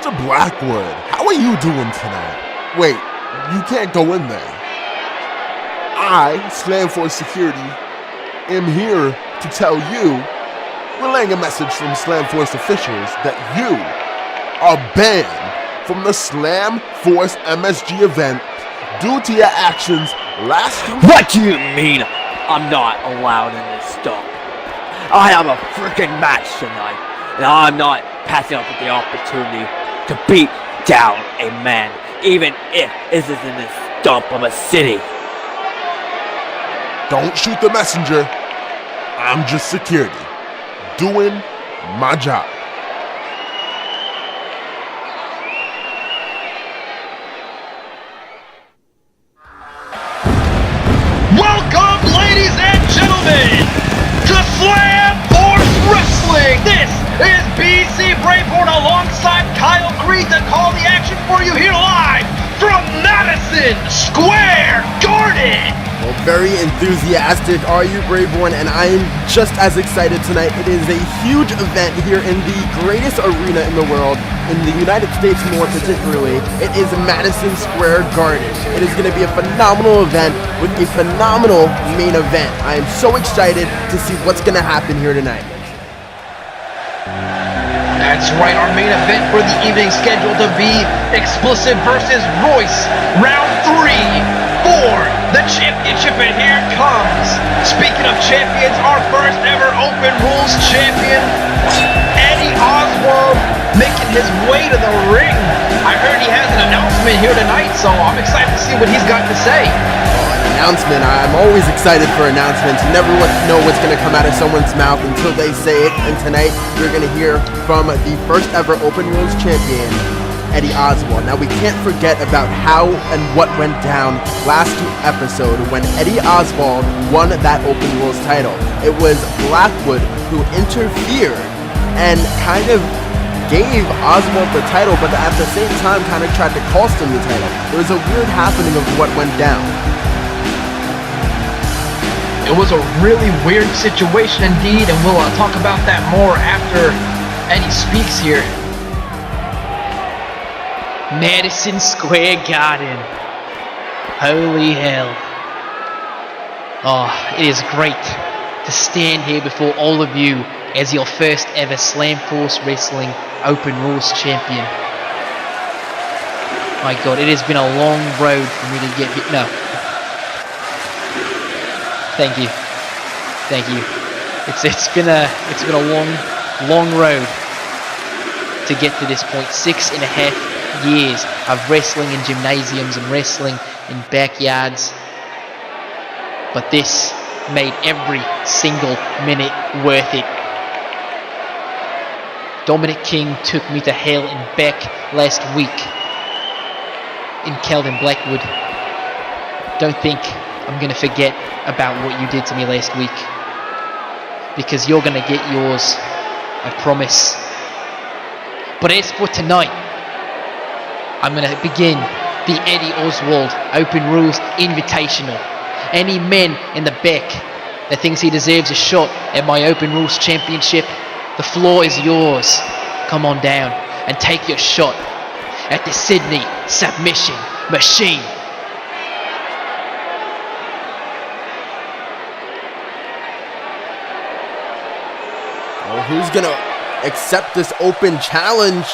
Mr. Blackwood, how are you doing tonight? Wait, you can't go in there. I, Slamforce Security, am here to tell you, relaying a message from Slamforce officials that you are banned from the Slamforce MSG event due to your actions last week. What do you mean I'm not allowed in this stop? I have a freaking match tonight, and I'm not passing up the opportunity to beat down a man, even if this is in the stump of a city. Don't shoot the messenger. I'm just security, doing my job. Welcome, ladies and gentlemen, to Slamforce Wrestling. This is BC Braveborn alongside Kyle Creed to call the action for you here live from Madison Square Garden. Well, very enthusiastic are you, Braveborn, and I am just as excited tonight. It is a huge event here in the greatest arena in the world, in the United States more particularly. It is Madison Square Garden. It is going to be a phenomenal event with a phenomenal main event. I am so excited to see what's going to happen here tonight. That's right, our main event for the evening scheduled to be Xplicit versus Royse, round 3 for the championship, and here it comes. Speaking of champions, our first ever Open Rules champion, Eddie Oswald, making his way to the ring. I heard he has an announcement here tonight, so I'm excited to see what he's got to say. Announcement. I'm always excited for announcements. You never know what's going to come out of someone's mouth until they say it. And tonight, you're going to hear from the first ever Open Rules champion, Eddie Oswald. Now, we can't forget about how and what went down last episode when Eddie Oswald won that Open Rules title. It was Blackwood who interfered and kind of gave Oswald the title, but at the same time kind of tried to cost him the title. There was a weird happening of what went down. It was a really weird situation indeed, and we'll talk about that more after Eddie speaks here. Madison Square Garden. Holy hell. Oh, it is great to stand here before all of you as your first ever Slamforce Wrestling Open Rules champion. My God, it has been a long road for me to get here. No. Thank you. It's been a long road to get to this point. 6.5 years of wrestling in gymnasiums and wrestling in backyards, but this made every single minute worth it. Dominic King took me to hell and back last week in Kalvin, Blackwood. Don't think I'm going to forget about what you did to me last week, because you're going to get yours, I promise. But as for tonight, I'm going to begin the Eddie Oswald Open Rules Invitational. Any man in the back that thinks he deserves a shot at my Open Rules Championship, the floor is yours. Come on down and take your shot at the Sydney Submission Machine. Well, who's gonna accept this open challenge?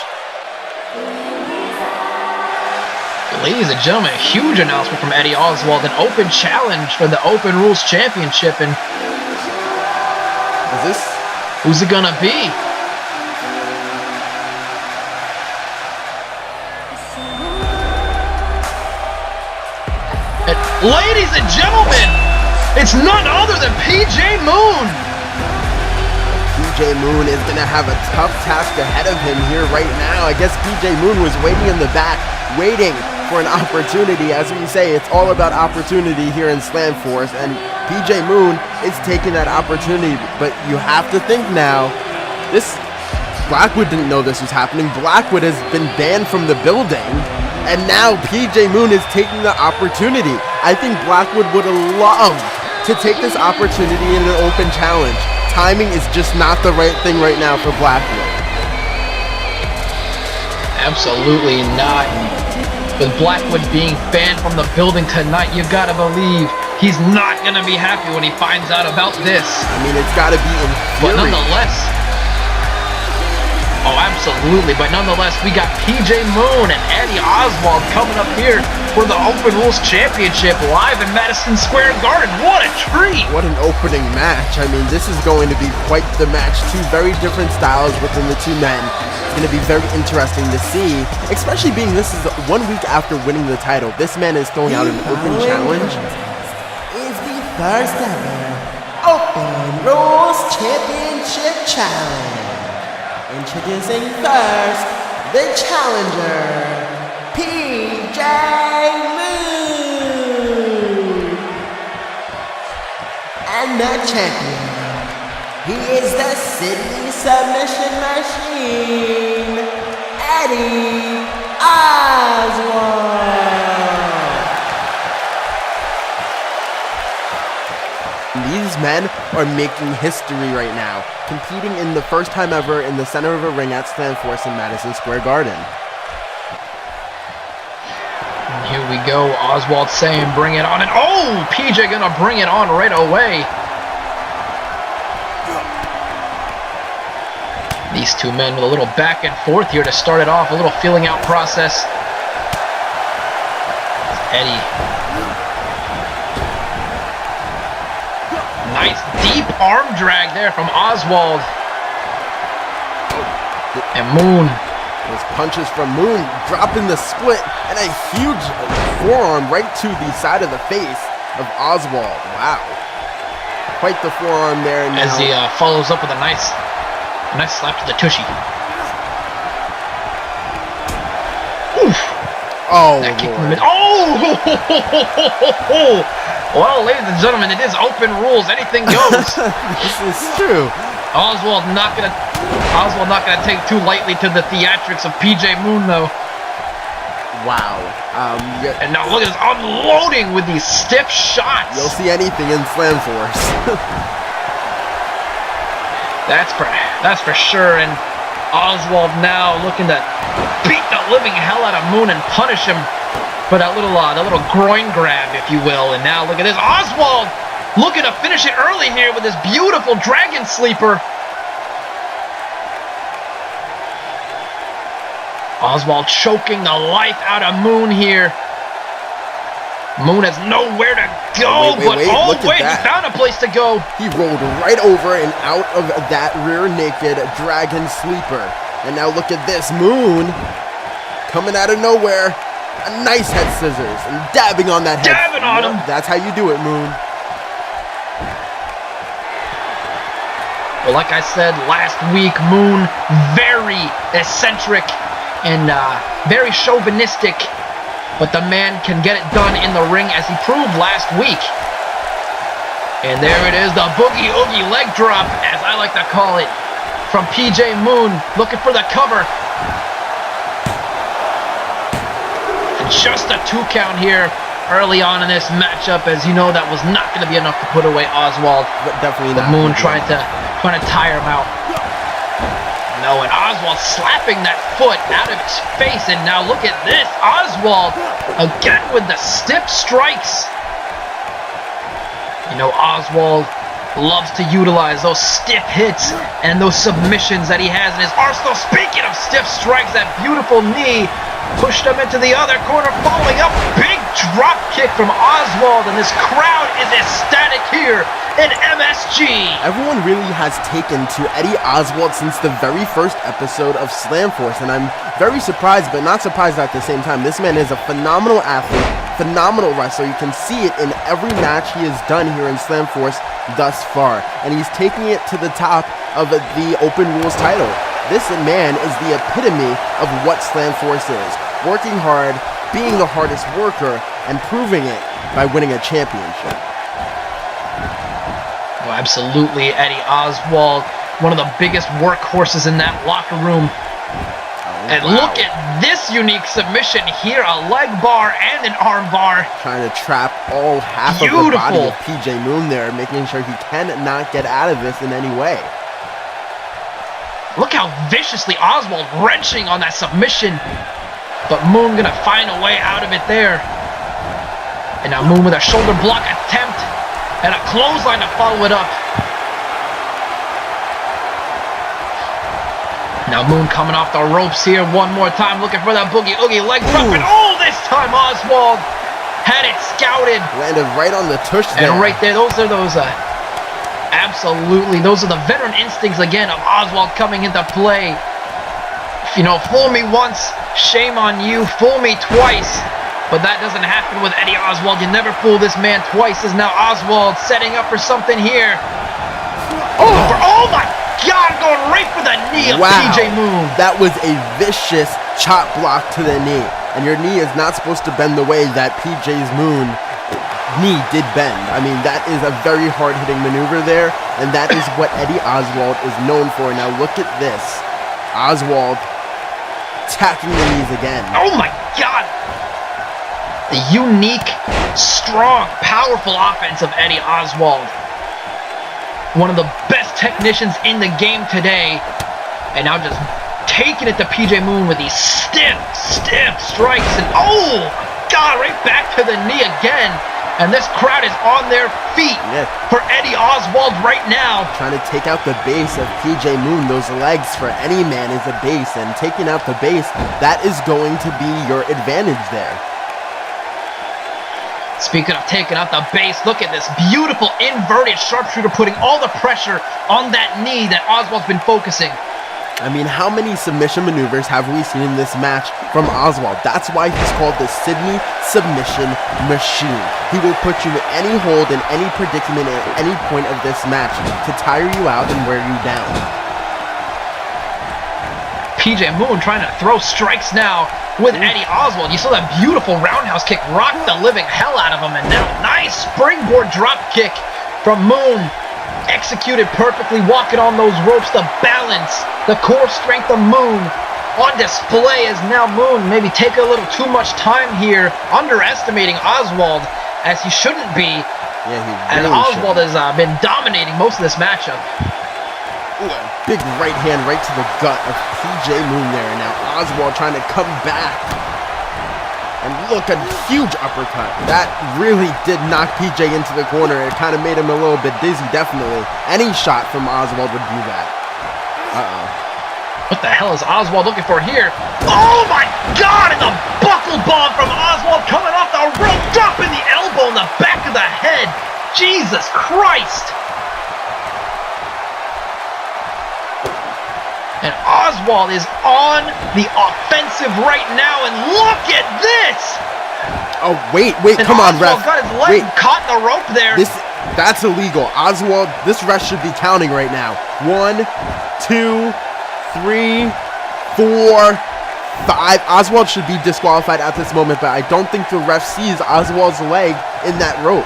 Ladies and gentlemen, a huge announcement from Eddie Oswald, an open challenge for the Open Rules Championship, and who's it gonna be? And ladies and gentlemen, it's none other than PJ Moon. PJ Moon is going to have a tough task ahead of him here right now. I guess PJ Moon was waiting in the back, waiting for an opportunity. As we say, it's all about opportunity here in Slamforce, and PJ Moon is taking that opportunity. But you have to think now, Blackwood didn't know this was happening. Blackwood has been banned from the building, and now PJ Moon is taking the opportunity. I think Blackwood would have loved to take this opportunity in an open challenge. Timing is just not the right thing right now for Blackwood. Absolutely not. With Blackwood being banned from the building tonight, you gotta believe he's not gonna be happy when he finds out about this. I mean, it's gotta be But infuriating. nonetheless, oh, absolutely. But nonetheless, we got PJ Moon and Eddie Oswald coming up here for the Open Rules Championship live in Madison Square Garden. What a treat! What an opening match. I mean, this is going to be quite the match. Two very different styles within the two men. It's going to be very interesting to see, especially being this is 1 week after winning the title. This man is throwing out an open challenge. Is the first ever Open Rules Championship Challenge. Introducing first, the challenger, PJ Moon. And the champion, he is the Sydney Submission Machine, Eddie Oswald. These men are making history right now, competing in the first time ever in the center of a ring at Slamforce in Madison Square Garden. And here we go. Oswald saying, bring it on. And oh, PJ gonna bring it on right away. These two men with a little back and forth here to start it off. A little feeling out process. Eddie. Nice deep arm drag there from Oswald. And Moon. Those punches from Moon dropping the split and a huge forearm right to the side of the face of Oswald. Wow. Quite the forearm there. Now. As he follows up with a nice slap to the tushy. Oof. Oh, That kick in the Lord. mid. Oh! Well, ladies and gentlemen, it is Open Rules. Anything goes. This is true. Oswald not gonna take too lightly to the theatrics of PJ Moon though. Wow. Yeah, And now look at this unloading with these stiff shots. you'll see anything in Slamforce. That's for sure. And Oswald now looking to beat the living hell out of Moon and punish him for that little groin grab, if you will. And now look at this, Oswald looking to finish it early here with this beautiful dragon sleeper. Oswald choking the life out of Moon here. Moon has nowhere to go, Wait, look at he that. found a place to go. He rolled right over and out of that rear naked dragon sleeper. And now look at this, Moon coming out of nowhere. A nice head scissors and dabbing on that head. Dabbing on him. That's how you do it, Moon. Well, like I said last week, Moon very eccentric and very chauvinistic, but the man can get it done in the ring as he proved last week. And there it is, the boogie oogie leg drop, as I like to call it, from PJ Moon, looking for the cover. And just a 2 count here early on in this matchup, as you know that was not going to be enough to put away Oswald. But definitely The not. Moon trying to tire him out. No, and Oswald slapping that foot out of his face, and now look at this, Oswald again with the stiff strikes. You know, Oswald loves to utilize those stiff hits and those submissions that he has in his arsenal. Speaking of stiff strikes, that beautiful knee pushed him into the other corner, following up. Big drop kick from Oswald, and this crowd is ecstatic here in MSG. Everyone really has taken to Eddie Oswald since the very first episode of Slamforce, and I'm very surprised, but not surprised at the same time. This man is a phenomenal athlete, phenomenal wrestler. You can see it in every match he has done here in Slamforce thus far, and he's taking it to the top of the Open Rules title. This man is the epitome of what Slamforce is. Working hard, being the hardest worker, and proving it by winning a championship. Oh, absolutely, Eddie Oswald, one of the biggest workhorses in that locker room. And wow. look at this unique submission here, a leg bar and an arm bar. Trying to trap all half of the body of PJ Moon there, making sure he cannot get out of this in any way. Look how viciously Oswald wrenching on that submission. But Moon gonna find a way out of it there. And now Moon with a shoulder block attempt. And a clothesline to follow it up. Now Moon coming off the ropes here one more time. Looking for that boogie oogie leg drop. And oh, this time Oswald had it scouted. Landed right on the tush there. And right there, those are absolutely, those are the veteran instincts again of Oswald coming into play. You know, fool me once, shame on you. Fool me twice. But that doesn't happen with Eddie Oswald. You never fool this man twice. Is now Oswald setting up for something here. Oh my God, going right for the knee of PJ Moon. That was a vicious chop block to the knee. And your knee is not supposed to bend the way that PJ's Moon knee did bend. I mean, that is a very hard-hitting maneuver there. And that is what Eddie Oswald is known for. Now look at this. Oswald attacking the knees again. Oh my God. The unique, strong, powerful offense of Eddie Oswald. One of the best technicians in the game today. And now just taking it to PJ Moon with these stiff strikes. And oh, God, right back to the knee again. And this crowd is on their feet for Eddie Oswald right now. Trying to take out the base of PJ Moon. Those legs for any man is a base. And taking out the base, that is going to be your advantage there. Speaking of taking out the base, look at this beautiful inverted sharpshooter putting all the pressure on that knee that Oswald's been focusing. I mean, how many submission maneuvers have we seen in this match from Oswald? That's why he's called the Sydney Submission Machine. He will put you in any hold, in any predicament, at any point of this match to tire you out and wear you down. PJ Moon trying to throw strikes now with Eddie Oswald. You saw that beautiful roundhouse kick rock the living hell out of him. And now nice springboard drop kick from Moon. Executed perfectly, walking on those ropes. The balance, the core strength of Moon on display as now Moon maybe take a little too much time here, underestimating Oswald as he shouldn't be. Yeah, he and really Oswald has been dominating most of this matchup. Ooh, a big right hand right to the gut of PJ Moon there. And now Oswald trying to come back. And look, a huge uppercut. That really did knock PJ into the corner. It kind of made him a little bit dizzy, definitely. Any shot from Oswald would do that. Uh-oh. What the hell is Oswald looking for here? Oh my God! And the buckle bomb from Oswald coming off the rope, dropping the elbow in the back of the head. Jesus Christ! And Oswald is on the offensive right now, and look at this! Oh, wait, and come on, ref. Oswald got his leg caught in the rope there. That's illegal. Oswald, this ref should be counting right now. 1, 2, 3, 4, 5. Oswald should be disqualified at this moment, but I don't think the ref sees Oswald's leg in that rope.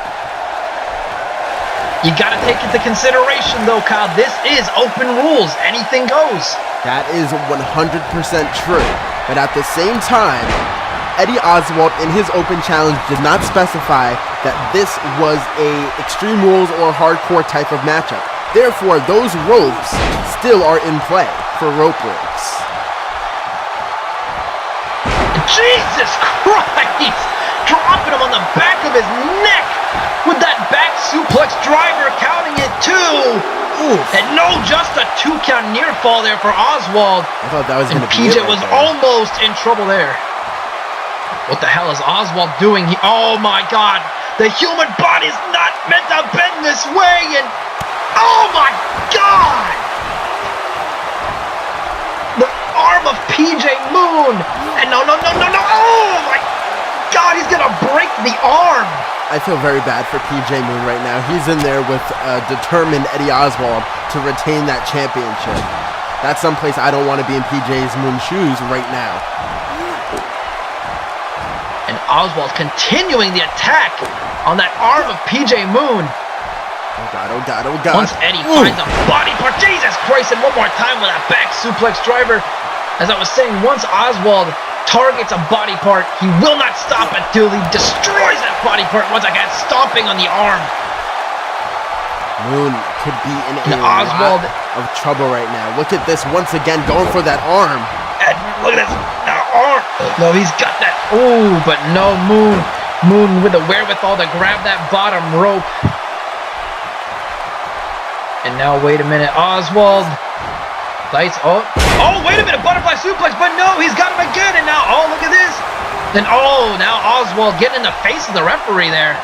You gotta take into consideration though, Kyle, this is open rules. Anything goes. That is 100% true. But at the same time, Eddie Oswald in his open challenge did not specify that this was a Extreme Rules or hardcore type of matchup. Therefore, those ropes still are in play for rope breaks. Jesus Christ! Dropping him on the back of his neck with that back suplex driver, counting it 2. Oof. And no, just a 2 count near fall there for Oswald. I thought that was going to be PJ was almost in trouble there. What the hell is Oswald doing? Oh my God. The human body's not meant to bend this way. And oh my God. The arm of PJ Moon. And no. Oh my God, he's going to break the arm. I feel very bad for PJ Moon right now. He's in there with determined Eddie Oswald to retain that championship. That's someplace I don't want to be in PJ's Moon's shoes right now. And Oswald continuing the attack on that arm of PJ Moon. Oh God. Once Eddie finds a body part, Jesus Christ, and one more time with that back suplex driver. As I was saying, once Oswald targets a body part, he will not stop until he destroys that body part once again, stomping on the arm. Moon could be in a Oswald of trouble right now. Look at this once again, going for that arm. Look at this. That arm. No, he's got that. Oh, but no, Moon. Moon with the wherewithal to grab that bottom rope. And now, wait a minute. Oswald. Lights. Oh, wait a minute. Butterfly suplex. But no, he's got him again. And now, oh, look at this. And now Oswald getting in the face of the referee there.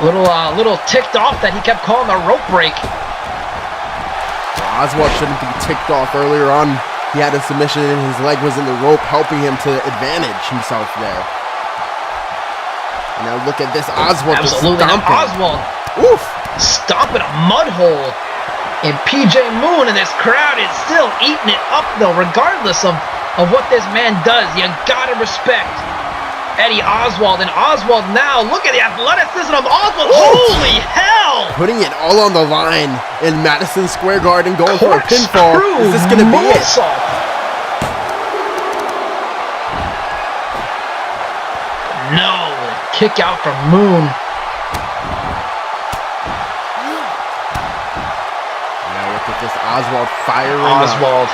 Little ticked off that he kept calling the rope break. Oswald shouldn't be ticked off earlier on. He had a submission and his leg was in the rope, helping him to advantage himself there. And now look at this, Oswald just Absolutely. Now stomping. Oswald Oof. stomping a mud hole. And PJ Moon and this crowd is still eating it up though, regardless of what this man does. You gotta respect Eddie Oswald. And Oswald now, look at the athleticism of Oswald. Holy hell! Putting it all on the line in Madison Square Garden, going for a pinfall. Is this gonna be it? No, kick out from Moon. Now look at this, Oswald firing Oswald.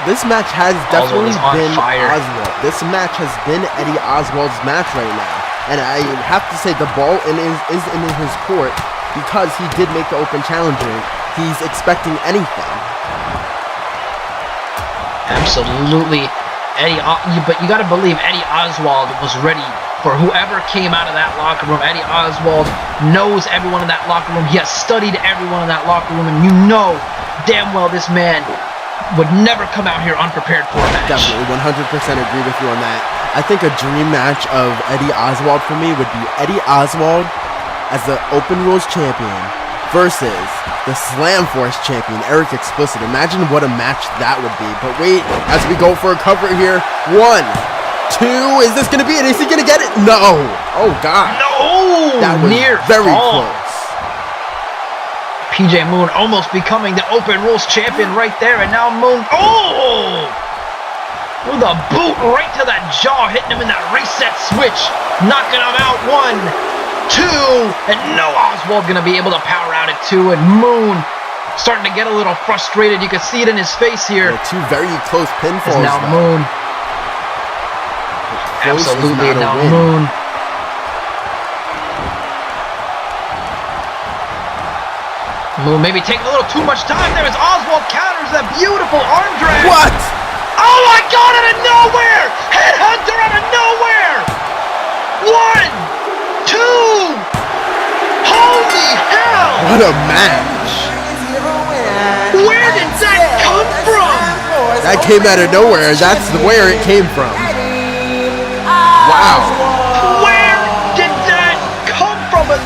This match has definitely been fire. Oswald. This match has been Eddie Oswald's match right now. And I have to say the ball is in his court because he did make the open challenger. He's expecting anything. Absolutely. But you got to believe Eddie Oswald was ready for whoever came out of that locker room. Eddie Oswald knows everyone in that locker room. He has studied everyone in that locker room, and you know damn well this man would never come out here unprepared for a match. Definitely, 100% agree with you on that. I think a dream match of Eddie Oswald for me would be Eddie Oswald as the Open Rules champion versus the Slamforce champion, Eric Xplicit. Imagine what a match that would be. But wait, as we go for a cover here. 1, 2, is this going to be it? Is he going to get it? No. Oh, God. No. That was near very fall. close. PJ Moon almost becoming the Open Rules champion right there. And now Moon, with a boot right to that jaw, hitting him in that reset switch, knocking him out. 1, 2, and no, Oswald gonna be able to power out at 2, and Moon starting to get a little frustrated. You can see it in his face here. Yeah, 2 very close pinfalls. Now Moon. Absolutely, now Moon. Moon maybe taking a little too much time there as Oswald counters that beautiful arm drag. What? Oh my God, out of nowhere! Headhunter out of nowhere! 1, 2! Holy hell! What a match! Where did that come from? That came out of nowhere. That's where it came from. Wow. Where did that come from? But,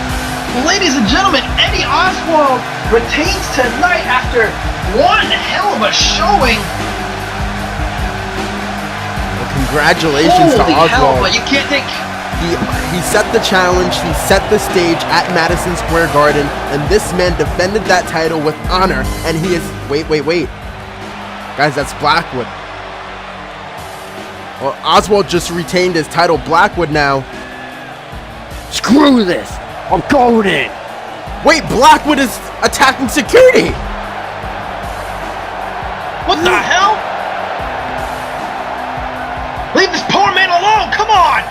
ladies and gentlemen, Eddie Oswald retains tonight after one hell of a showing. Well, congratulations to Oswald. Hell, but you can't think. He set the challenge, he set the stage at Madison Square Garden, and this man defended that title with honor, and he is... Wait. Guys, that's Blackwood. Well, Oswald just retained his title. Blackwood now. Screw this! I'm going in! Wait, Blackwood is attacking security! What the hell? Leave this poor man alone, come on!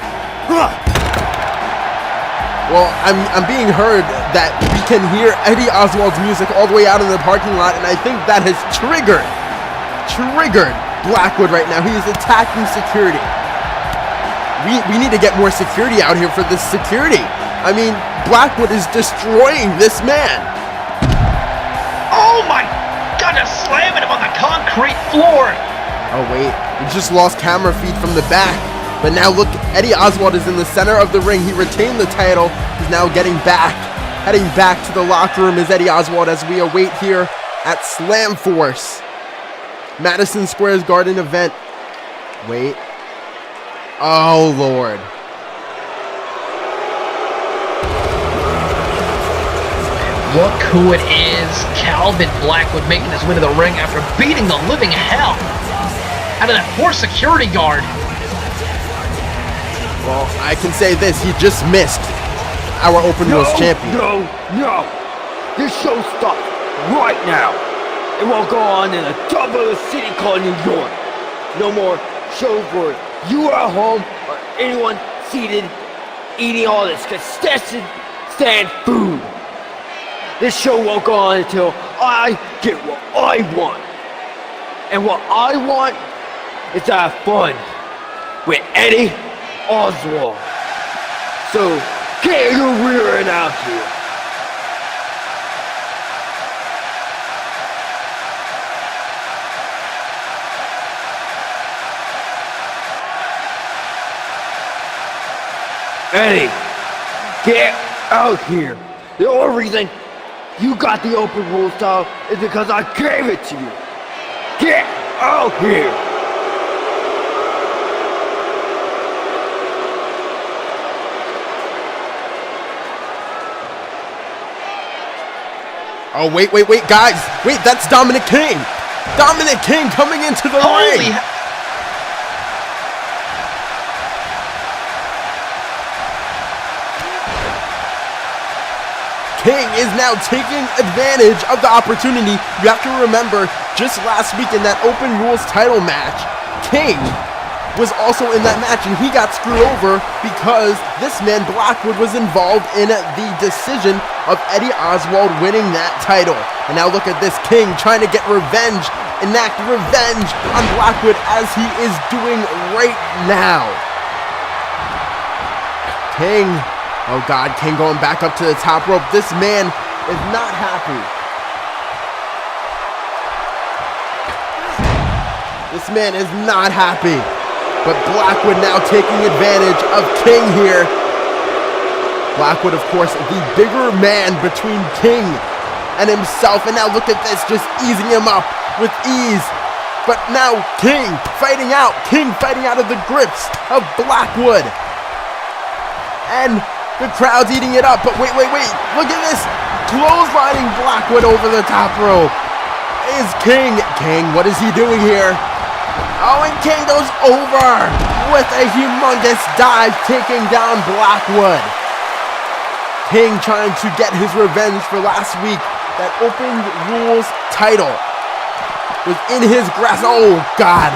Well, I'm being heard that we can hear Eddie Oswald's music all the way out in the parking lot, and I think that has triggered Blackwood right now. He is attacking security. We need to get more security out here for this security. I mean, Blackwood is destroying this man. Oh my God, just slamming him on the concrete floor. Oh wait, we just lost camera feed from the back. But now look, Eddie Oswald is in the center of the ring. He retained the title. He's now heading back to the locker room is Eddie Oswald as we await here at Slamforce, Madison Square Garden event. Wait. Oh, Lord. Look who it is. Kalvin Blackwood making his way to the ring after beating the living hell out of that poor security guard. Well, I can say this, he just missed our Open Rules champion. No. this show stops right now. It won't go on in a double city called New York. No more shows where you are at home or anyone seated eating all this concession stand food. This show won't go on until I get what I want. And what I want is to have fun with Eddie Oswald. So get your rear end out here. Eddie, get out here. The only reason you got the open rule style is because I gave it to you. Get out here. Oh, wait, guys. Wait, that's Dominic King. Dominic King coming into the ring. King is now taking advantage of the opportunity. You have to remember, just last week in that Open Rules title match, King was also in that match and he got screwed over because this man Blackwood was involved in the decision of Eddie Oswald winning that title. And now look at this, King trying to get revenge, enact revenge on Blackwood as he is doing right now. King, oh God, King going back up to the top rope. This man is not happy. This man is not happy. But Blackwood now taking advantage of King here. Blackwood, of course, the bigger man between King and himself. And now look at this, just easing him up with ease. But now King fighting out. King fighting out of the grips of Blackwood. And the crowd's eating it up. But wait. Look at this. Clotheslining Blackwood over the top rope is King. King, what is he doing here? Oh, and King goes over with a humongous dive, taking down Blackwood. King trying to get his revenge for last week. That Open Rules title was in his grasp. Oh, God.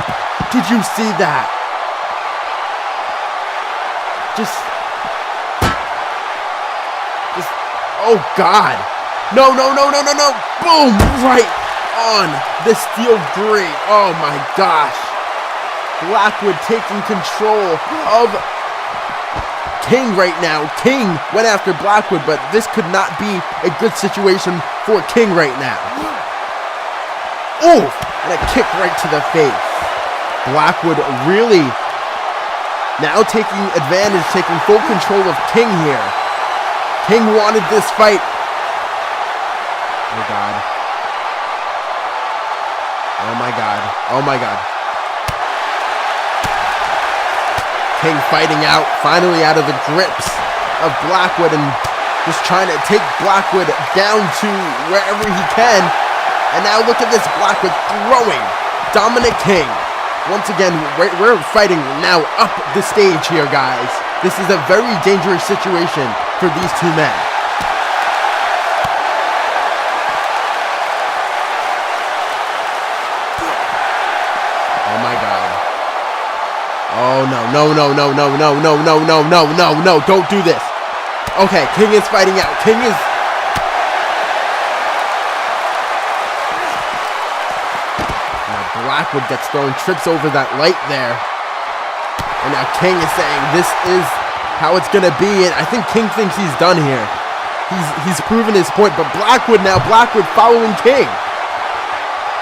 Did you see that? Just, oh, God. No. Boom, right on the steel grate. Oh, my gosh. Blackwood taking control of King right now. King went after Blackwood, but this could not be a good situation for King right now. Ooh, and a kick right to the face. Blackwood really now taking advantage, taking full control of King here. King wanted this fight. Oh, God. Oh, my God. King fighting out, finally out of the grips of Blackwood and just trying to take Blackwood down to wherever he can. And now look at this, Blackwood throwing Dominic King. Once again, we're fighting now up the stage here, guys. This is a very dangerous situation for these two men. Oh my God. Oh no, don't do this. Okay, King is fighting out. King is... Now Blackwood gets thrown, trips over that light there. And now King is saying this is how it's gonna be. And I think King thinks he's done here. He's proven his point, but Blackwood following King.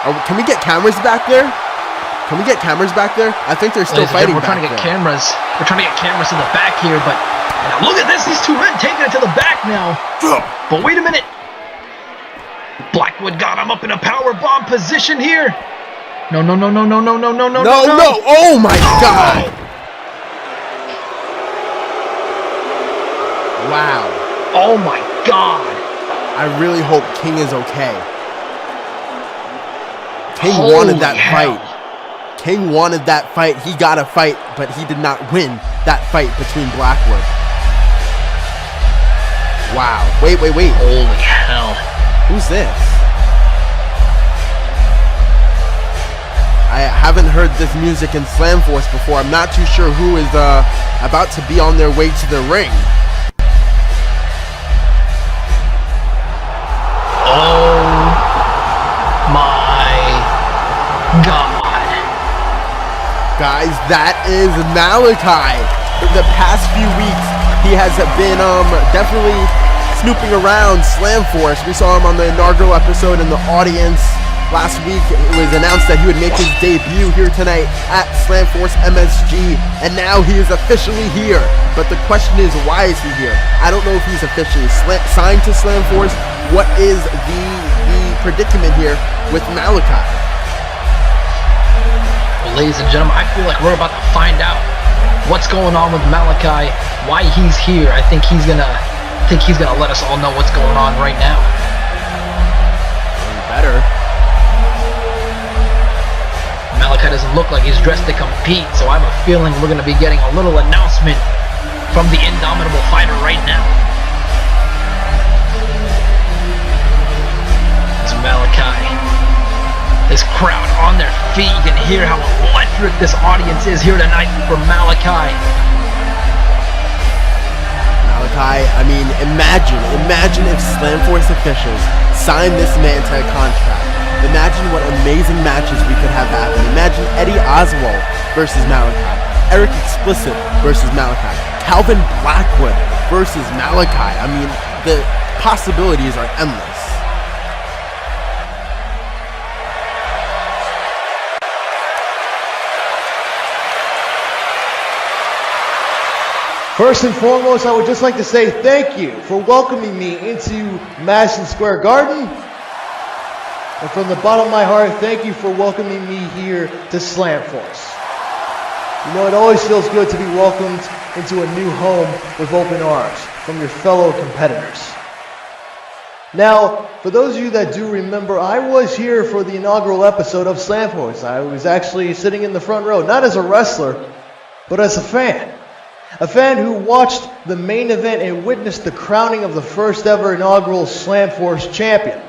Oh, can we get cameras back there? Can we get cameras back there? I think they're still fighting back there. We're trying to get cameras. We're trying to get cameras in the back here, but now look at this. These two men taking it to the back now. But wait a minute. Blackwood got him up in a power bomb position here. No. Oh my God. Wow. Oh my God. I really hope King is okay. King wanted that fight. King wanted that fight. He got a fight, but he did not win that fight between Blackwood. Wow. Wait. Holy hell. Who's this? I haven't heard this music in Slamforce before. I'm not too sure who is about to be on their way to the ring. Oh my God. Guys, that is Malachi. For the past few weeks, he has been definitely snooping around Slamforce. We saw him on the inaugural episode in the audience. Last week, it was announced that he would make his debut here tonight at Slamforce MSG, and now he is officially here. But the question is, why is he here? I don't know if he's officially signed to Slamforce. What is the predicament here with Malachi? Well, ladies and gentlemen, I feel like we're about to find out what's going on with Malachi, why he's here. I think he's gonna let us all know what's going on right now. Better. Malachi doesn't look like he's dressed to compete, so I have a feeling we're gonna be getting a little announcement from the indomitable fighter right now. It's Malachi. This crowd on their feet. You can hear how electric this audience is here tonight for Malachi. Malachi, I mean, imagine if Slamforce officials signed this man to a contract. Imagine what amazing matches we could have happen. Imagine Eddie Oswald versus Malachi, Eric Xplicit versus Malachi, Kalvin Blackwood versus Malachi. I mean, the possibilities are endless. First and foremost, I would just like to say thank you for welcoming me into Madison Square Garden. And from the bottom of my heart, thank you for welcoming me here to Slamforce. You know, it always feels good to be welcomed into a new home with open arms from your fellow competitors. Now, for those of you that do remember, I was here for the inaugural episode of Slamforce. I was actually sitting in the front row, not as a wrestler, but as a fan. A fan who watched the main event and witnessed the crowning of the first ever inaugural Slamforce champion.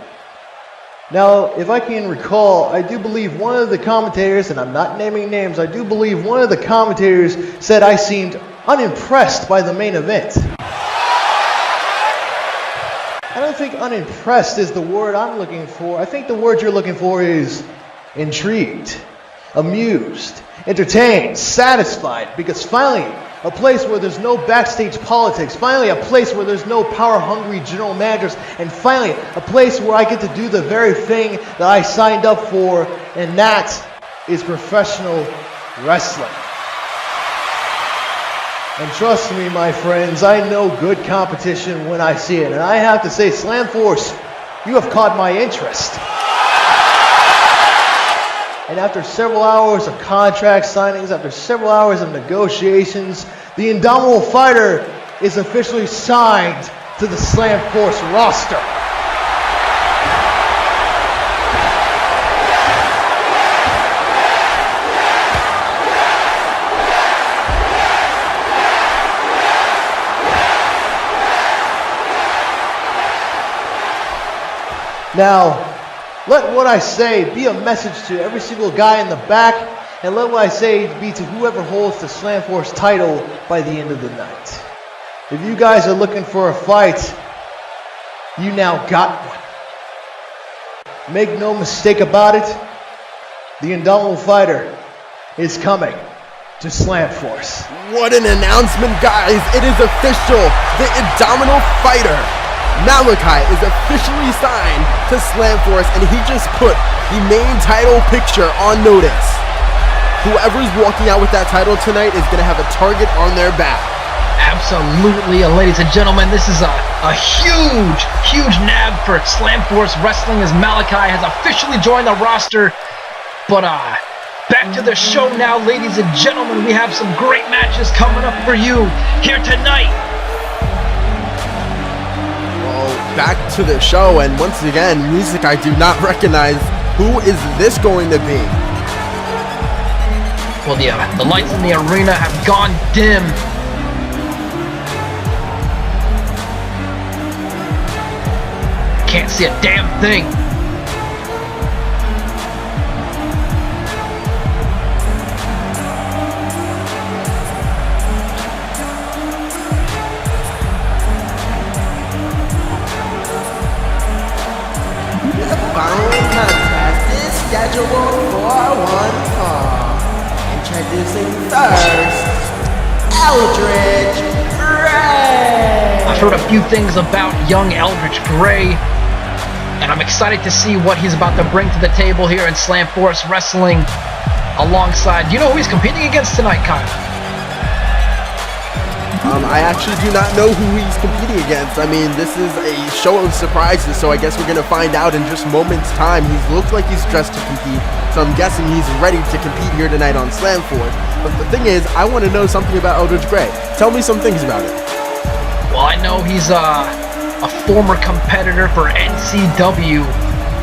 Now, if I can recall, I do believe one of the commentators, and I'm not naming names, I do believe one of the commentators said I seemed unimpressed by the main event. I don't think unimpressed is the word I'm looking for. I think the word you're looking for is intrigued, amused, entertained, satisfied, because finally, a place where there's no backstage politics. Finally, a place where there's no power-hungry general managers. And finally, a place where I get to do the very thing that I signed up for, and that is professional wrestling. And trust me, my friends, I know good competition when I see it. And I have to say, Slamforce, you have caught my interest. And after several hours of contract signings, after several hours of negotiations, the indomitable fighter is officially signed to the Slamforce roster. Now, let what I say be a message to every single guy in the back, and let what I say be to whoever holds the Slamforce title by the end of the night. If you guys are looking for a fight, you now got one. Make no mistake about it, the indomitable fighter is coming to Slamforce. What an announcement, guys! It is official! The indomitable fighter, Malachi, is officially signed to Slamforce, and he just put the main title picture on notice. Whoever's walking out with that title tonight is going to have a target on their back. Absolutely, and ladies and gentlemen, this is a huge nab for Slamforce Wrestling as Malachi has officially joined the roster. But back to the show now, ladies and gentlemen. We have some great matches coming up for you here tonight. Back to the show, and once again, music I do not recognize. Who is this going to be? Well, the lights in the arena have gone dim. can't see a damn thing. Following contest is scheduled for one fall. Introducing first, Eldritch Gray. I've heard a few things about young Eldritch Gray, and I'm excited to see what he's about to bring to the table here in Slamforce Wrestling alongside. You know who he's competing against tonight, Kyle? I actually do not know who he's competing against. I mean, this is a show of surprises, so I guess we're going to find out in just moments' time. He looks like he's dressed to compete, so I'm guessing he's ready to compete here tonight on Slamforce. But the thing is, I want to know something about Eldritch Gray. Tell me some things about it. Well, I know he's a former competitor for NCW,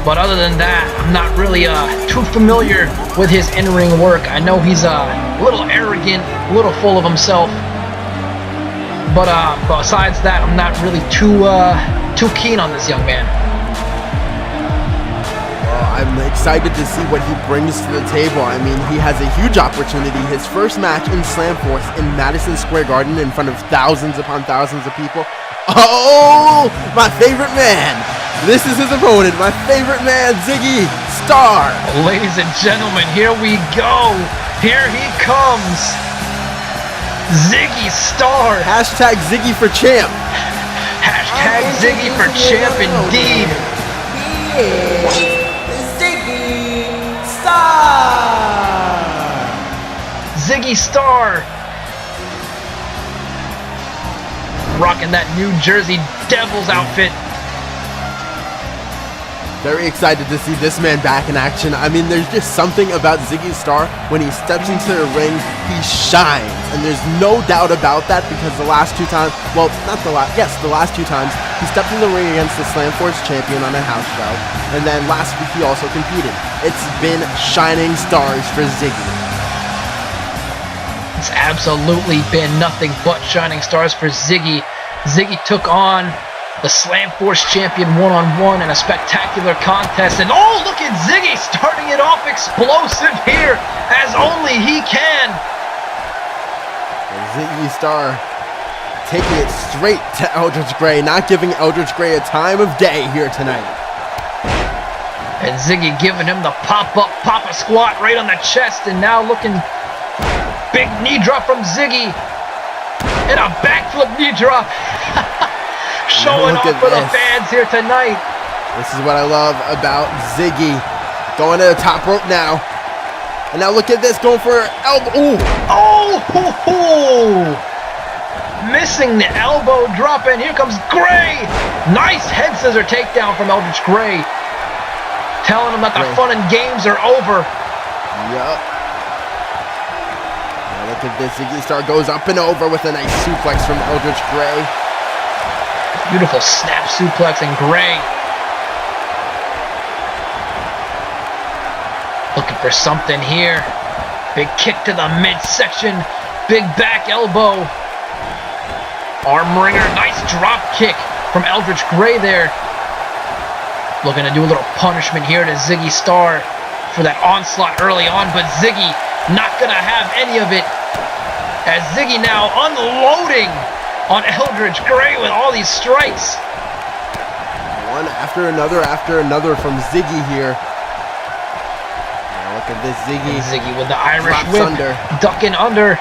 but other than that, I'm not really too familiar with his in-ring work. I know he's a little arrogant, a little full of himself. But besides that, I'm not really too keen on this young man. Well, I'm excited to see what he brings to the table. I mean, he has a huge opportunity. His first match in Slamforce in Madison Square Garden in front of thousands upon thousands of people. Oh, my favorite man. This is his opponent, my favorite man, Ziggy Starr. Ladies and gentlemen, here we go. Here he comes. Ziggy Starr. Hashtag Ziggy for champ. Hashtag Ziggy for champ indeed. He is Ziggy Starr. Ziggy Starr. Rocking that New Jersey Devils outfit. Very excited to see this man back in action. I mean, there's just something about Ziggy Starr. When he steps into the ring, he shines. And there's no doubt about that because the last two times, well, not the last, yes, the last two times, he stepped in the ring against the Slamforce champion on a house show. And then last week he also competed. It's been shining stars for Ziggy. It's absolutely been nothing but shining stars for Ziggy. Ziggy took on the Slamforce champion one-on-one in a spectacular contest. And oh, look at Ziggy starting it off explosive here as only he can. And Ziggy Starr taking it straight to Eldritch Gray, not giving Eldritch Gray a time of day here tonight. And Ziggy giving him the pop-up, pop-a squat right on the chest, and now looking big knee drop from Ziggy. And a backflip knee drop. Showing off for the fans here tonight. This is what I love about Ziggy. Going to the top rope now. And now look at this, going for elbow. Ooh. Oh, ho, ho. Missing the elbow drop, and here comes Gray. Nice head scissor takedown from Eldritch Gray. Telling him that the fun and games are over. Yup. Now look at this, Ziggy Starr goes up and over with a nice suplex from Eldritch Gray. Beautiful snap suplex, and Gray looking for something here. Big kick to the midsection. Big back elbow. Arm wringer. Nice drop kick from Eldritch Gray there. Looking to do a little punishment here to Ziggy Starr for that onslaught early on, but Ziggy not going to have any of it. As Ziggy now unloading on Eldritch Gray with all these strikes. One after another from Ziggy here. Now look at this Ziggy. And Ziggy with the Irish drops whip. under. Ducking under.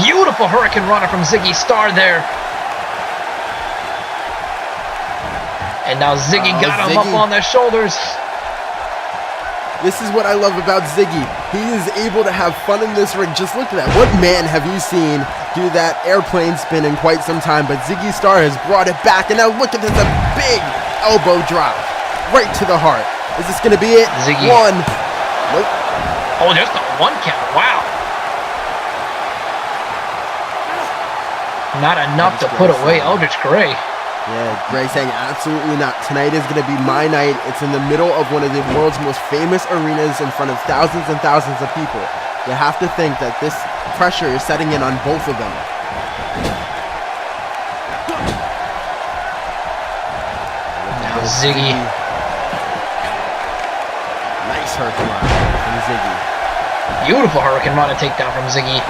Beautiful Hurricane Runner from Ziggy Starr there. And now Ziggy got him up on the shoulders. This is what I love about Ziggy. He is able to have fun in this ring. Just look at that. What man have you seen do that airplane spin in quite some time? But Ziggy Starr has brought it back. And now look at this, a big elbow drop right to the heart. Is this going to be it? Ziggy. One. Nope. Oh, just a one count. Wow. Not enough to put away Eldritch Gray. Yeah, Gray saying absolutely not. Tonight is going to be my night. It's in the middle of one of the world's most famous arenas in front of thousands and thousands of people. You have to think that this pressure is setting in on both of them. Ziggy. Nice hurricane from Ziggy. Beautiful Hurricane Rana takedown from Ziggy.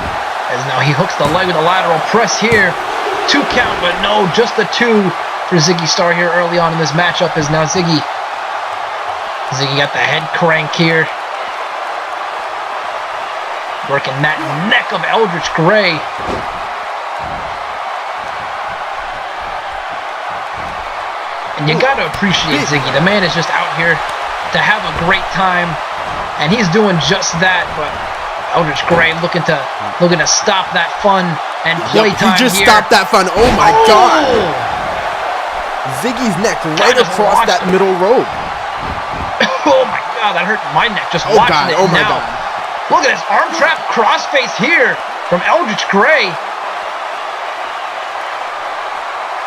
As now he hooks the leg with a lateral press here. 2 count, but no, just the 2 for Ziggy Starr here early on in this matchup is now Ziggy. Ziggy got the head crank here. Working that neck of Eldritch Gray. And you gotta appreciate Ziggy. The man is just out here to have a great time. And he's doing just that, but Eldritch Gray looking to stop that fun and playtime he just here. stopped that fun. Oh my God! Ziggy's neck right across that middle rope. Oh my God, that hurt my neck just Oh watching God! it Oh my now. God! Look at this arm trap crossface here from Eldritch Gray.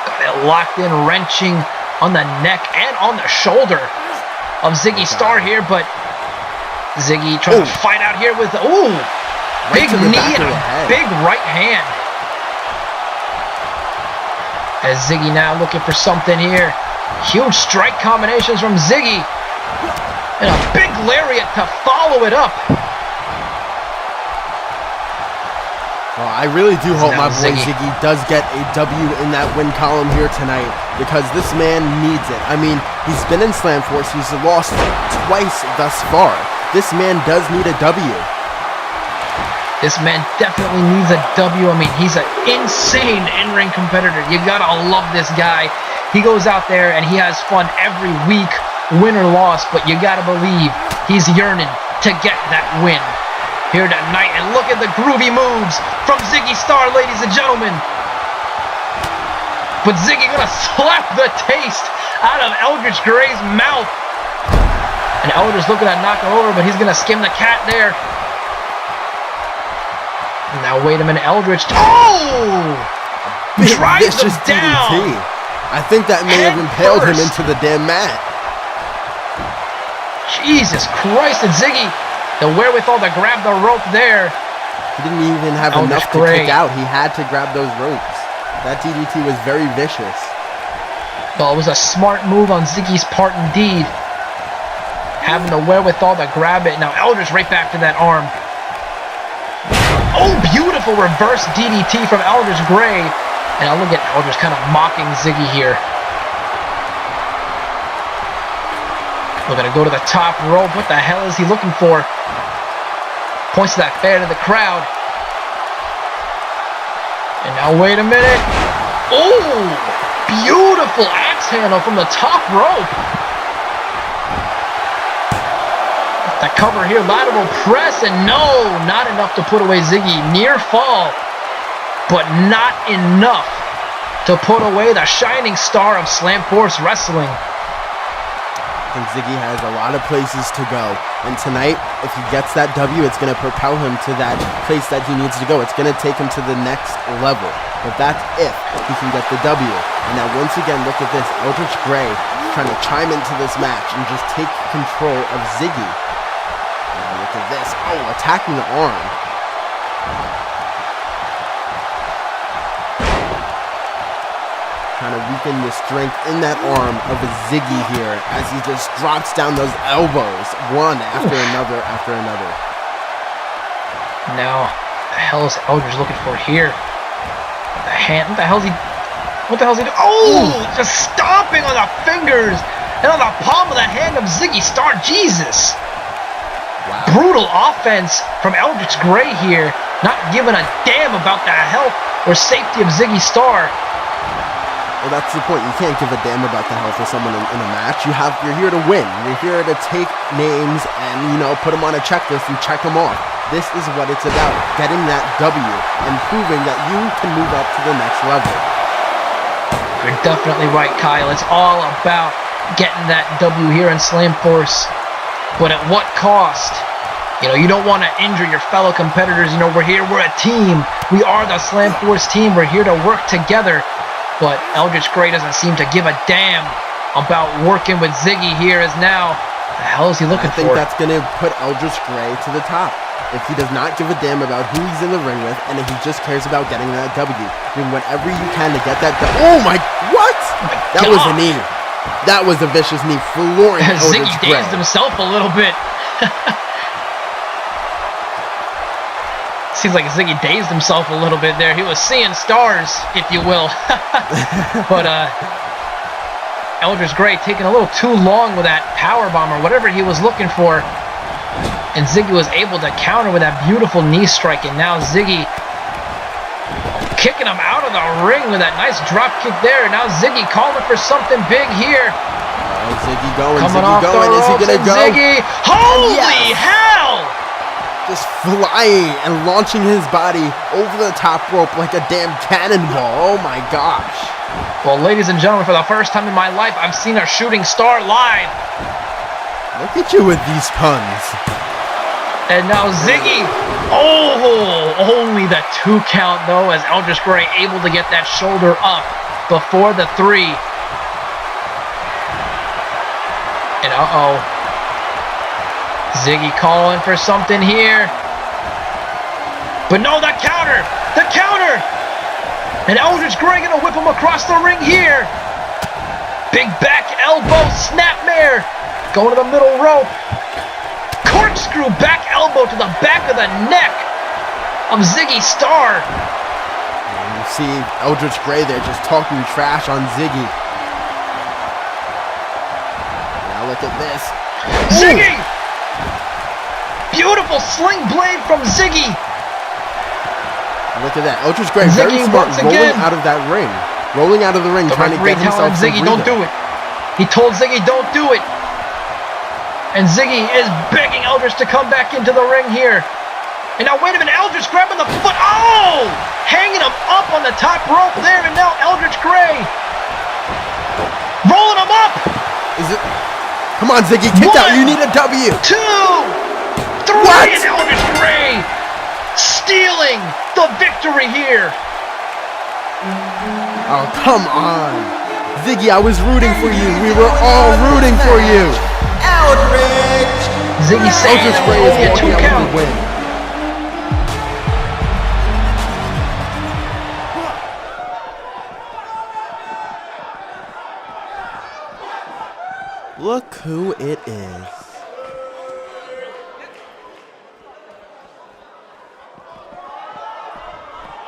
Got it locked in, wrenching on the neck and on the shoulder of Ziggy Starr here, but Ziggy trying to fight out here with big to the knee back and of a the head. big right hand. As Ziggy now looking for something here. Huge strike combinations from Ziggy. And a big lariat to follow it up. Well, I really do hope Now my boy Ziggy. Ziggy does get a W in that win column here tonight, because this man needs it. I mean, he's been in Slamforce. He's lost twice thus far. This man does need a W. This man definitely needs a W. I mean, he's an insane in-ring competitor. You gotta love this guy. He goes out there and he has fun every week, win or loss, but you gotta believe he's yearning to get that win here tonight. And look at the groovy moves from Ziggy Starr, ladies and gentlemen. But Ziggy gonna slap the taste out of Eldritch Gray's mouth. And Eldritch looking to knock him over, but he's gonna skim the cat there. Now wait a minute, Eldritch. Drives him down. DDT. I think that may have Head impaled him first. into the damn mat. Jesus Christ, and Ziggy, the wherewithal to grab the rope there. He didn't even have Eldritch enough to Gray. kick out. He had to grab those ropes. That DDT was very vicious. Well, it was a smart move on Ziggy's part indeed. Having the wherewithal to grab it. Now Eldritch right back to that arm. Oh, beautiful reverse DDT from Eldritch Gray. And now look at Eldritch kind of mocking Ziggy here. We're going to go to the top rope. What the hell is he looking for? Points to that fair to the crowd. And now wait a minute. Oh, beautiful axe handle from the top rope. The cover here, lateral press, and no, not enough to put away Ziggy. Near fall, but not enough to put away the shining star of Slamforce Wrestling. I think Ziggy has a lot of places to go. And tonight, if he gets that W, it's going to propel him to that place that he needs to go. It's going to take him to the next level. But that's if he can get the W. And now once again, look at this. Eldritch Gray trying to chime into this match and just take control of Ziggy. Now look at this. Oh, attacking the arm. Trying to weaken the strength in that arm of Ziggy here as he just drops down those elbows one after another after another. Now, what the hell is Eldritch looking for here? What the hell is he doing? Oh, just stomping on the fingers and on the palm of the hand of Ziggy Starr. Jesus. Wow. Brutal offense from Eldritch Gray here, not giving a damn about the health or safety of Ziggy Starr. Well, that's the point. You can't give a damn about the health of someone in a match. You're here to win. You're here to take names and, put them on a checklist and check them off. This is what it's about, getting that W and proving that you can move up to the next level. You're definitely right, Kyle. It's all about getting that W here in Slamforce. But at what cost? You don't want to injure your fellow competitors. We're here. We're a team. We are the Slamforce team. We're here to work together. But Eldritch Gray doesn't seem to give a damn about working with Ziggy here as now. What the hell is he looking for? I think that's going to put Eldritch Gray to the top. If he does not give a damn about who he's in the ring with, and if he just cares about getting that W, doing whatever you can to get that W. Oh my, what? Oh my that God. was a knee. That was a vicious knee flooring Ziggy Eldritch Gray. dazed himself a little bit. Seems like Ziggy dazed himself a little bit there. He was seeing stars, if you will. But Eldritch Gray taking a little too long with that powerbomb or whatever he was looking for. And Ziggy was able to counter with that beautiful knee strike. And now Ziggy kicking him out of the ring with that nice drop kick there. Now Ziggy calling for something big here. Oh, Ziggy going, Coming Ziggy off going. the Is he ropes, going to and go? Ziggy, holy Yes. hell! Just flying and launching his body over the top rope like a damn cannonball. Oh my gosh. Well, ladies and gentlemen, for the first time in my life, I've seen a shooting star live. Look at you with these puns. And now Ziggy, oh, only the 2 count though, as Eldritch Gray able to get that shoulder up before the 3. And Ziggy calling for something here. But no, the counter! The counter! And Eldritch Gray gonna whip him across the ring here. Big back elbow snapmare. Going to the middle rope. Corkscrew back elbow to the back of the neck of Ziggy Starr. And you see Eldritch Gray there just talking trash on Ziggy. Now look at this. Ziggy! Beautiful sling blade from Ziggy. Look at that. Eldritch Gray very Ziggy smart once rolling again. out of that ring. Rolling out of the ring, The trying to referee get himself telling some Ziggy, don't breather. do it. He told Ziggy, don't do it. And Ziggy is begging Eldritch to come back into the ring here. And now, wait a minute, Eldritch grabbing the foot. Oh! Hanging him up on the top rope there, and now Eldritch Gray rolling him up. Is it? Come on, Ziggy, kick out. You need a W. 2, 3, What? and Eldritch Gray stealing the victory here. Oh, come on. Ziggy, I was rooting for you. We were all rooting for you. Eldritch! Ziggy saying Eldritch it Gray was is only a walking 2 out count. with the win. Look who it is.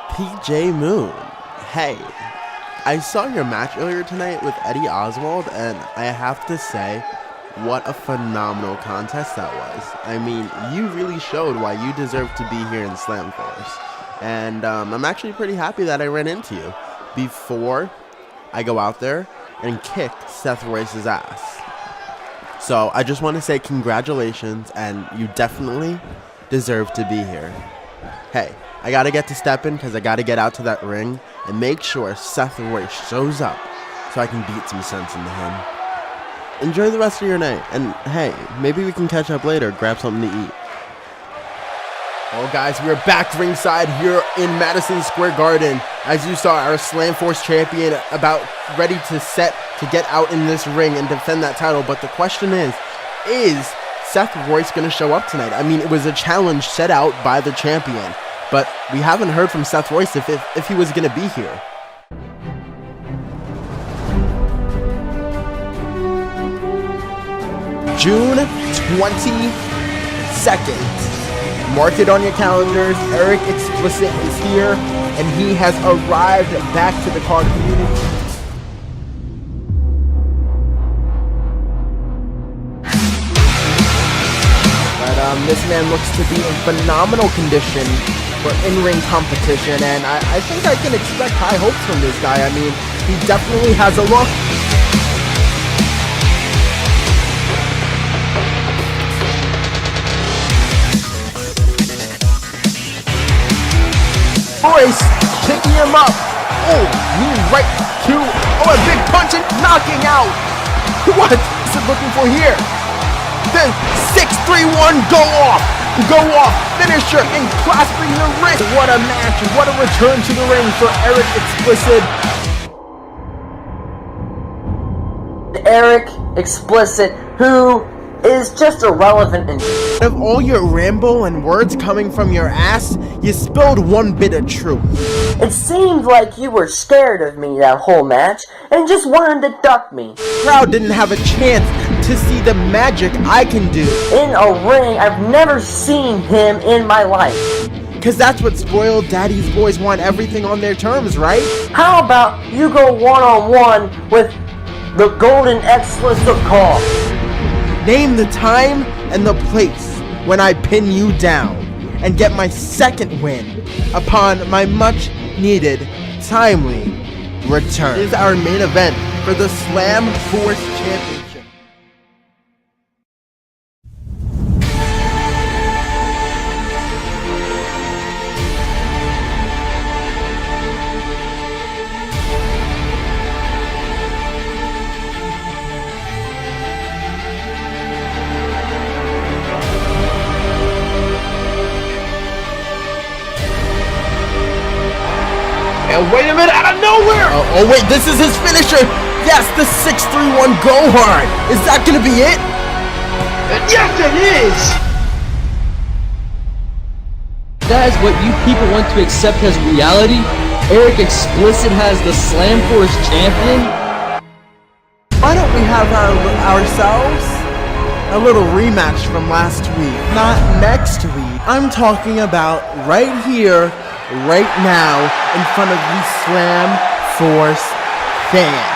PJ Moon. Hey, I saw your match earlier tonight with Eddie Oswald, and I have to say, what a phenomenal contest that was. I mean, you really showed why you deserve to be here in Slamforce. And I'm actually pretty happy that I ran into you before I go out there and kick Seth Royce's ass. So I just want to say congratulations, and you definitely deserve to be here. Hey, I got to get to stepping because I got to get out to that ring and make sure Seth Royce shows up so I can beat some sense into him. Enjoy the rest of your night, and hey, maybe we can catch up later, grab something to eat. Well, guys, we're back ringside here in Madison Square Garden. As you saw, our Slamforce champion about ready to set to get out in this ring and defend that title. But the question is Seth Royce going to show up tonight? I mean, it was a challenge set out by the champion, but we haven't heard from Seth Royce if he was going to be here. June 22nd. Mark it on your calendars. Eric Xplicit is here, and he has arrived back to the card community. But this man looks to be in phenomenal condition for in-ring competition, and I think I can expect high hopes from this guy. I mean, he definitely has a look. Royce picking him up. Oh, knee right to, a big punch and knocking out. What is it looking for here? Then 6-3-1, go off, finisher and clasping the wrist. What a match, what a return to the ring for Eric Xplicit. Eric Xplicit, who is just irrelevant and Of all your ramble and words coming from your ass, you spilled one bit of truth. it seemed like you were scared of me that whole match and just wanted to duck me. Crowd didn't have a chance to see the magic I can do. In a ring, I've never seen him in my life. Cause that's what spoiled daddy's boys want, everything on their terms, right? How about you go one-on-one with the Golden Xplicit Call? Name the time and the place when I pin you down and get my second win upon my much needed, timely return. This is our main event for the Slamforce Championship. Wait a minute, out of nowhere! Oh wait, this is his finisher! Yes, the 6-3-1 go hard! Is that gonna be it? Yes, it is! That is what you people want to accept as reality? Eric Xplicit has the Slamforce champion? Why don't we have ourselves a little rematch from last week? Not next week. I'm talking about right here, right now, in front of the Slamforce fans.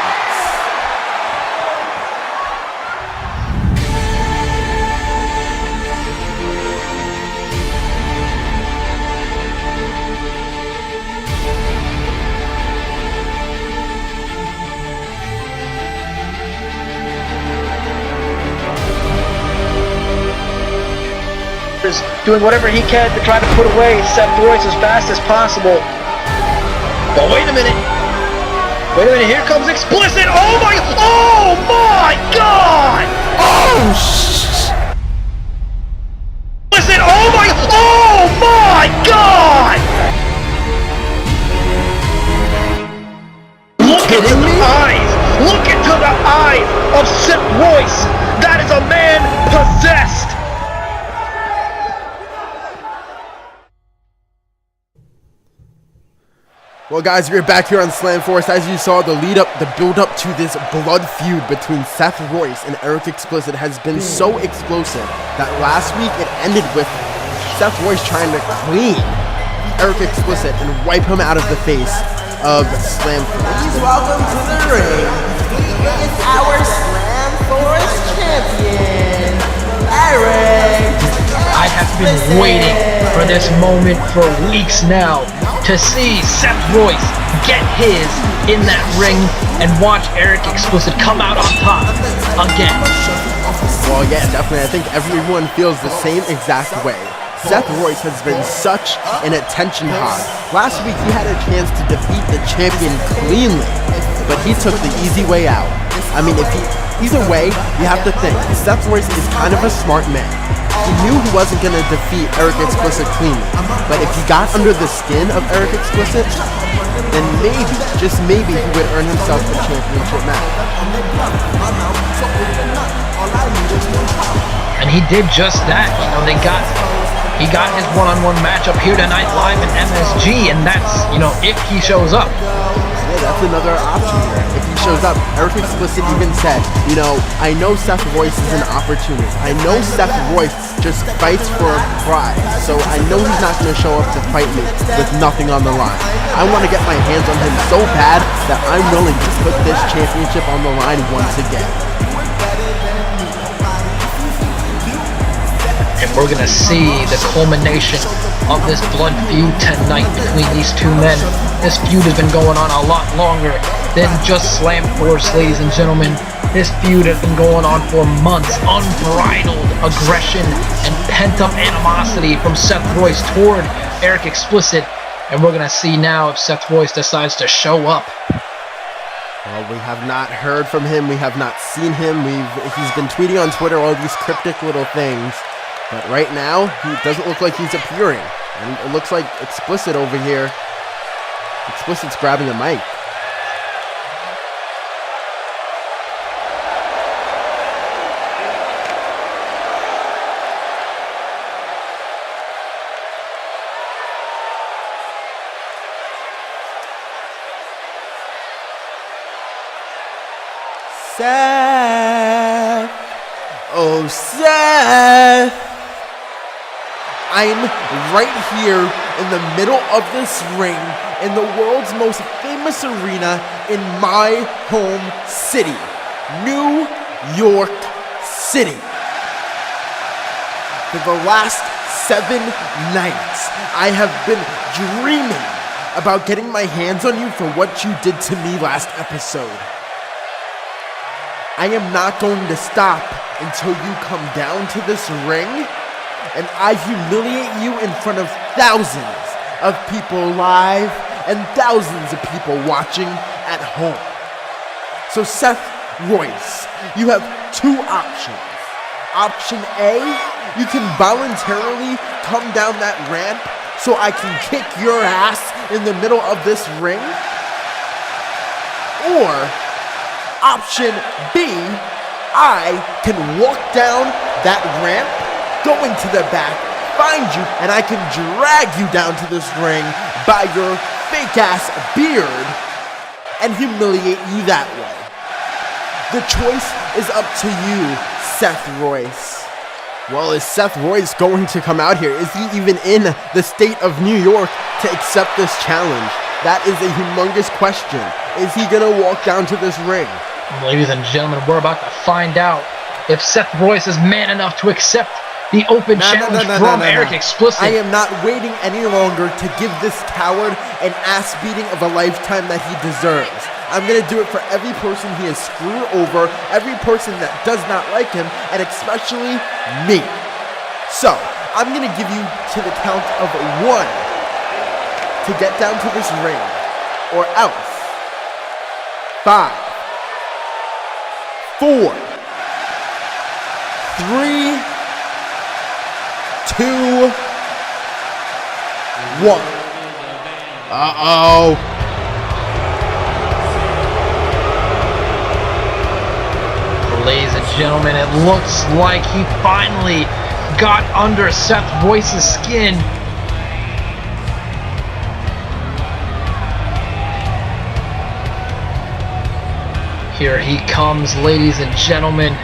Doing whatever he can to try to put away Seth Royse as fast as possible. But wait a minute, here comes Xplicit. Oh my God! Oh shh! Xplicit, oh my God! Look into the eyes! Look into the eyes of Seth Royse! That is a man possessed! Well guys, we're back here on Slamforce. As you saw, the build up to this blood feud between Seth Royse and Eric Xplicit has been so explosive that last week it ended with Seth Royse trying to clean Eric Xplicit and wipe him out of the face of Slamforce. Please welcome to the ring, it's our Slamforce champion, Eric. I have been waiting for this moment for weeks now to see Seth Royse get his in that ring and watch Eric Xplicit come out on top again. Well, yeah, definitely. I think everyone feels the same exact way. Seth Royse has been such an attention hog. Last week he had a chance to defeat the champion cleanly, but he took the easy way out. I mean, either way, you have to think, Seth Royse is kind of a smart man. He knew he wasn't going to defeat Eric Xplicit cleanly, but if he got under the skin of Eric Xplicit, then maybe, just maybe, he would earn himself a championship match. And he did just that. You know, he got his one-on-one matchup here tonight live in MSG, and that's, you know, if he shows up. Yeah, that's another option here. If he shows up, Eric Xplicit even said, you know, I know Seth Royse is an opportunist. I know Seth Royse just fights for a prize, so I know he's not going to show up to fight me with nothing on the line. I want to get my hands on him so bad that I'm willing to put this championship on the line once again. And we're going to see the culmination of this blood feud tonight between these two men. This feud has been going on a lot longer than just Slamforce, ladies and gentlemen. This feud has been going on for months. Unbridled aggression and pent-up animosity from Seth Royse toward Eric Xplicit. And we're going to see now if Seth Royse decides to show up. Well, we have not heard from him. We have not seen him. He's been tweeting on Twitter all these cryptic little things. But right now, he doesn't look like he's appearing. And it looks like Xplicit over here. Xplicit's grabbing the mic. Seth. Oh, Seth. I'm right here in the middle of this ring in the world's most famous arena in my home city, New York City. For the last 7 nights, I have been dreaming about getting my hands on you for what you did to me last episode. I am not going to stop until you come down to this ring and I humiliate you in front of thousands of people live and thousands of people watching at home. So Seth Royse, you have 2 options. Option A, you can voluntarily come down that ramp so I can kick your ass in the middle of this ring. Or option B, I can walk down that ramp, go into the back, find you, and I can drag you down to this ring by your fake ass beard and humiliate you that way. The choice is up to you, Seth Royse. Well, is Seth Royse going to come out here? Is he even in the state of New York to accept this challenge? That is a humongous question. Is he gonna walk down to this ring? Ladies and gentlemen, we're about to find out if Seth Royse is man enough to accept the open challenge from Eric Xplicit. I am not waiting any longer to give this coward an ass beating of a lifetime that he deserves. I'm going to do it for every person he has screwed over, every person that does not like him, and especially me. So, I'm going to give you to the count of 1 to get down to this ring, or else 5, 4, 3, 2, 1. Uh-oh. Ladies and gentlemen, it looks like he finally got under Seth Royse's skin. Here he comes, ladies and gentlemen.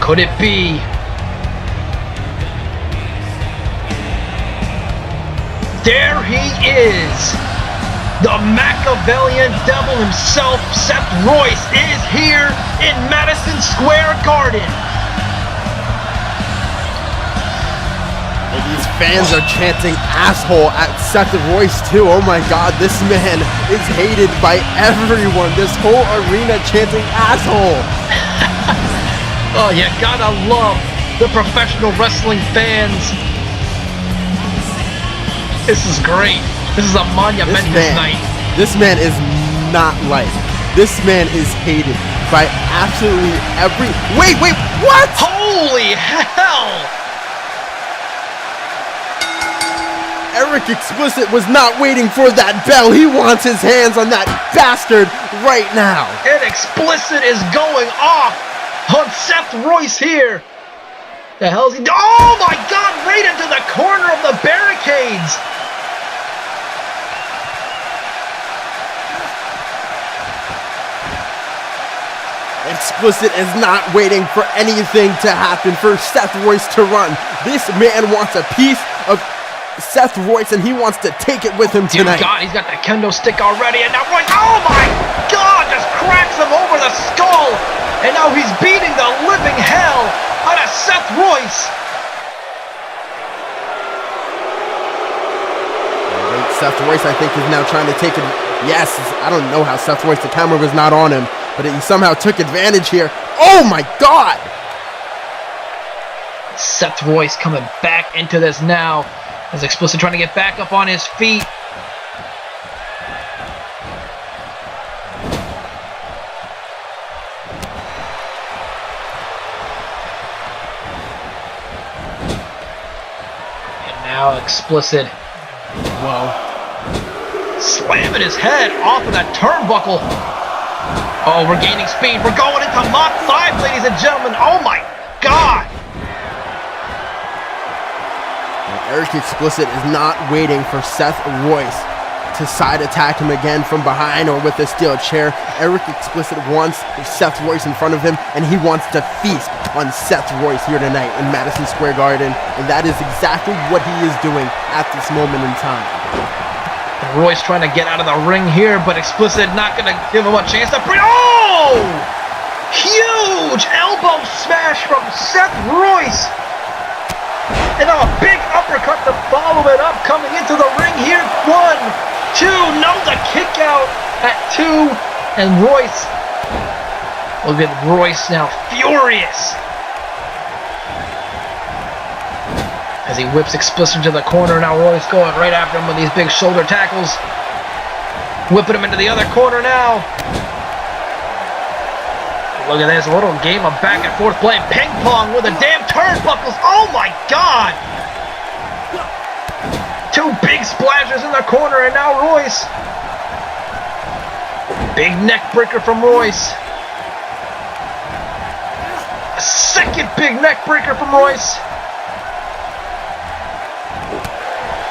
Could it be? There he is! The Machiavellian devil himself, Seth Royse, is here in Madison Square Garden. And these fans are chanting asshole at Seth Royse too. Oh my god, this man is hated by everyone. This whole arena chanting asshole. Oh, you gotta love the professional wrestling fans. This is great. This is a monumentous night. This man is not liked. This man is hated by absolutely every... Wait, what? Holy hell! Eric Xplicit was not waiting for that bell. He wants his hands on that bastard right now. And Xplicit is going off on Seth Royse here. The hell is he doing? Oh my god, right into the corner of the barricades. Xplicit is not waiting for anything to happen for Seth Royse to run. This man wants a piece of Seth Royse and he wants to take it with him tonight. Dear God, he's got the kendo stick already and now Royse, oh my God, just cracks him over the skull. And now he's beating the living hell out of Seth Royse. Seth Royse, I think, is now trying to take it. Yes, I don't know how Seth Royse, the camera was not on him, but he somehow took advantage here. Oh my God! Seth Royse coming back into this now. As Xplicit trying to get back up on his feet. And now Xplicit. Whoa. Slamming his head off of that turnbuckle. Oh, we're gaining speed. We're going into Mach 5, ladies and gentlemen. Oh my God. Eric Xplicit is not waiting for Seth Royse to side attack him again from behind or with a steel chair. Eric Xplicit wants Seth Royse in front of him, and he wants to feast on Seth Royse here tonight in Madison Square Garden, and that is exactly what he is doing at this moment in time. Royse trying to get out of the ring here, but Xplicit not going to give him a chance to bring. Oh! Huge elbow smash from Seth Royse. And a big uppercut to follow it up, coming into the ring here. 1, 2, no, the kick out at 2. And Royse, look at Royse now, furious. As he whips Xplicit to the corner, now Royse going right after him with these big shoulder tackles. Whipping him into the other corner now. Look at this, a little game of back and forth playing ping pong with the damn turnbuckles. Oh my God! 2 big splashes in the corner, and now Royse. Big neck breaker from Royse. A second big neck breaker from Royse.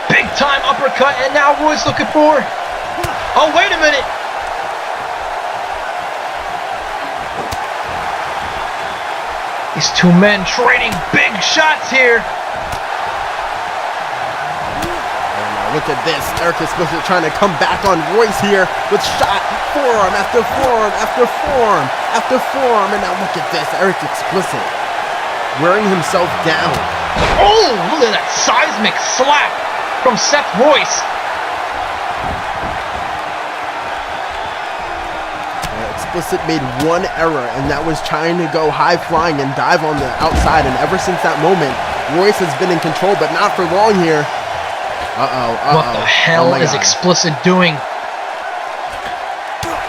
Big time uppercut, and now Royse looking for. Oh, wait a minute. These 2 men trading big shots here. Look at this, Eric Xplicit trying to come back on Royse here with shot, forearm after forearm after forearm after forearm, and now look at this, Eric Xplicit wearing himself down. Oh, look at that seismic slap from Seth Royse. Xplicit made one error, and that was trying to go high flying and dive on the outside, and ever since that moment, Royse has been in control, but not for long here. What the hell is Xplicit doing?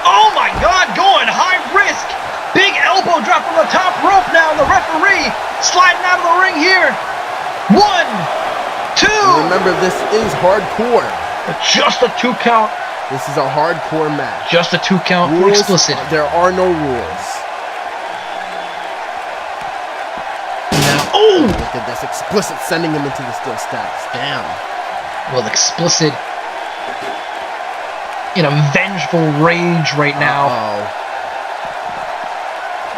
Oh my God, going high risk. Big elbow drop from the top rope now, and the referee sliding out of the ring here. 1, 2. And remember, this is hardcore. But just a 2 count. This is a hardcore match. Just a 2 count for Xplicit. There are no rules. Now, oh! Look at this, Xplicit sending him into the steel stacks. Damn. Well, Xplicit in a vengeful rage right now.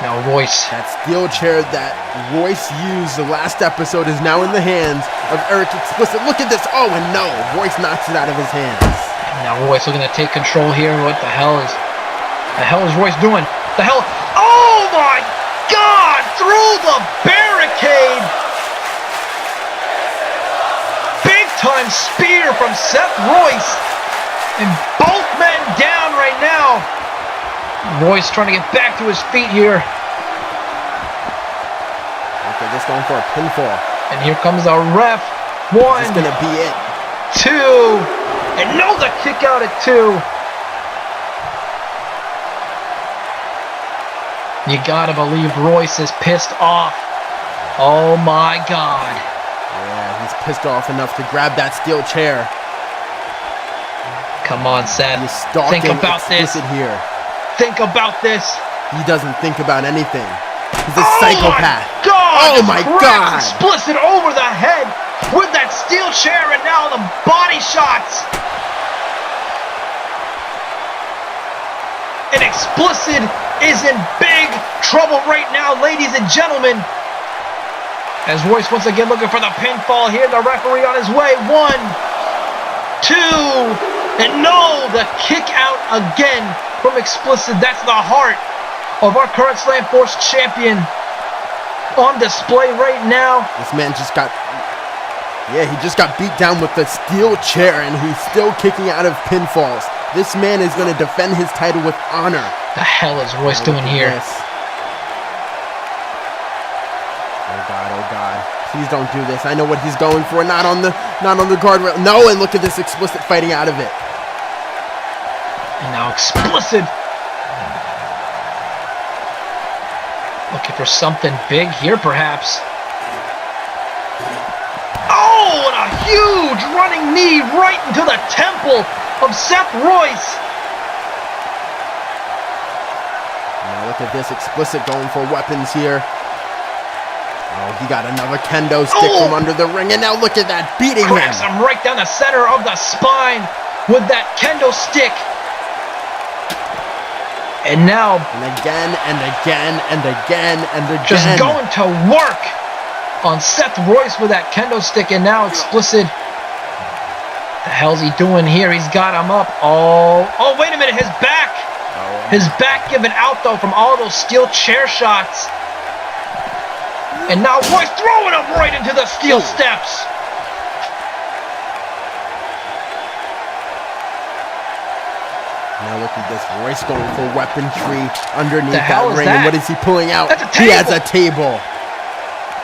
Now Royse. That steel chair that Royse used the last episode is now in the hands of Eric Xplicit. Look at this. Oh, and no. Royse knocks it out of his hands. Now Royse looking to take control here. What the hell is Royse doing? The hell? Oh my God! Through the barricade! Big time spear from Seth Royse. And both men down right now. Royse trying to get back to his feet here. Okay, just going for a pinfall. And here comes the ref. 1. This is gonna be it. 2. And no, the kick out at 2. You gotta believe Royse is pissed off. Oh my God. Yeah, he's pissed off enough to grab that steel chair. Come on, Seth. He's stalking Think about this. here. Think about this. He doesn't think about anything. He's a psychopath. My God! Oh my God! Xplicit over the head with that steel chair, and now the body shots. And Xplicit is in big trouble right now, ladies and gentlemen. As Royse once again looking for the pinfall here, the referee on his way. 1, 2, and no, the kick out again from Xplicit. That's the heart of our current Slamforce champion on display right now. This man just got, he just got beat down with the steel chair, and he's still kicking out of pinfalls. This man is going to defend his title with honor. The hell is Royse doing here? This. Oh God. Please don't do this. I know what he's going for. Not on the guardrail. No, and look at this Xplicit fighting out of it. And now Xplicit looking for something big here, perhaps. Oh, and a huge running knee right into the temple of Seth Royse. Now look at this, Xplicit going for weapons here. Oh, he got another kendo stick from under the ring, and now look at that, beating him. Cracks him right down the center of the spine. with that kendo stick. And now, And again, and again, and again, and again. just going to work on Seth Royse with that kendo stick. And now Xplicit. The hell's he doing here? He's got him up. Oh, wait a minute. His back. His back giving out, though, from all those steel chair shots. And now Royse throwing him right into the steel steps. Now look at this. Royse going for weaponry underneath The hell that is ring. that? And what is he pulling out? That's a He has table. a table.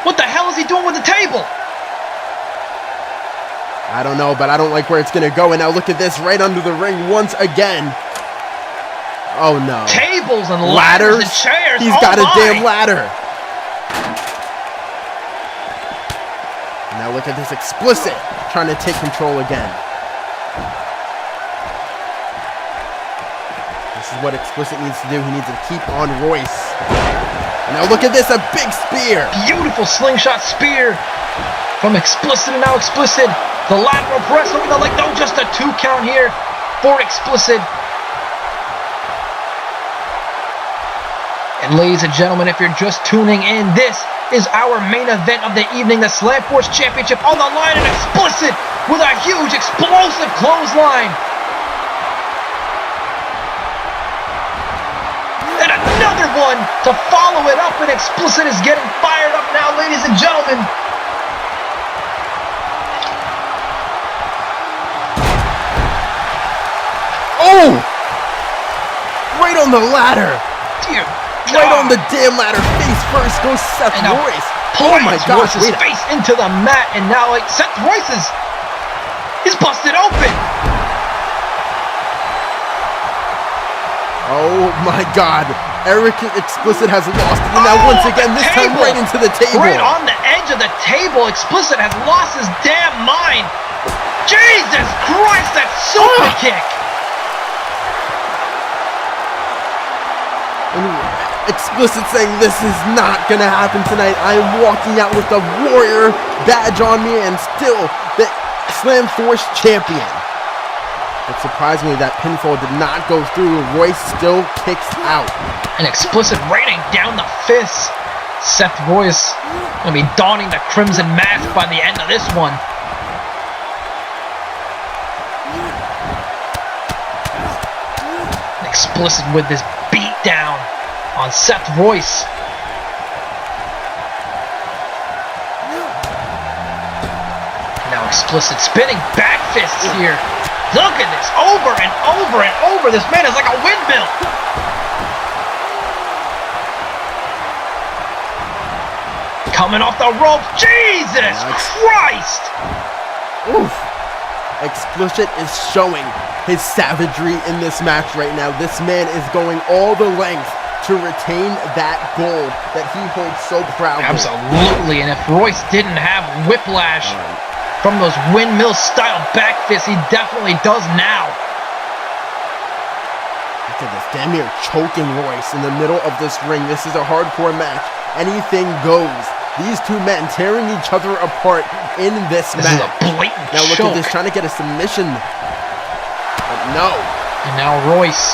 What the hell is he doing with the table? I don't know, but I don't like where it's going to go. And now look at this. Right under the ring once again. Oh, no. Tables and ladders and chairs. He's Oh got a my. damn ladder. Now look at this. Xplicit trying to take control again. This is what Xplicit needs to do. He needs to keep on Royse. And now look at this. A big spear. Beautiful slingshot spear from Xplicit. And now Xplicit. The lateral press over the leg. No, just a 2 count here for Xplicit. And ladies and gentlemen, if you're just tuning in, this is our main event of the evening, the Slamforce Championship on the line, and Xplicit with a huge explosive clothesline. And another one to follow it up, and Xplicit is getting fired up now, ladies and gentlemen. Oh! Right on the ladder. Dear Right God. on the damn ladder. Face first goes Seth And now Royse. Oh my gosh. Royce's Wait. face into the mat, and now Seth Royse is busted open. Oh my God. Eric Xplicit has lost. And now once again, the this time table. right into the table. Right on the edge of the table, Xplicit has lost his damn mind. Jesus Christ, that super kick. And Xplicit saying this is not gonna happen tonight. I am walking out with the Warrior badge on me and still the Slamforce champion. But surprisingly, that pinfall did not go through. Royse still kicks out. And Xplicit raining down the fists. Seth Royse gonna be donning the crimson mask by the end of this one. Xplicit with this beat down on Seth Royse. Now Xplicit spinning back fists here. Look at this, over and over and over. This man is like a windmill. Coming off the ropes, Jesus Christ! Oof. Xplicit is showing his savagery in this match right now. This man is going all the length to retain that gold that he holds so proudly. Absolutely, and if Royse didn't have whiplash from those windmill-style back fists, he definitely does now. Look at this, damn near choking Royse in the middle of this ring. This is a hardcore match. Anything goes. These two men tearing each other apart in this This match. is a blatant Now look choke. at this, trying to get a submission. But no. And now Royse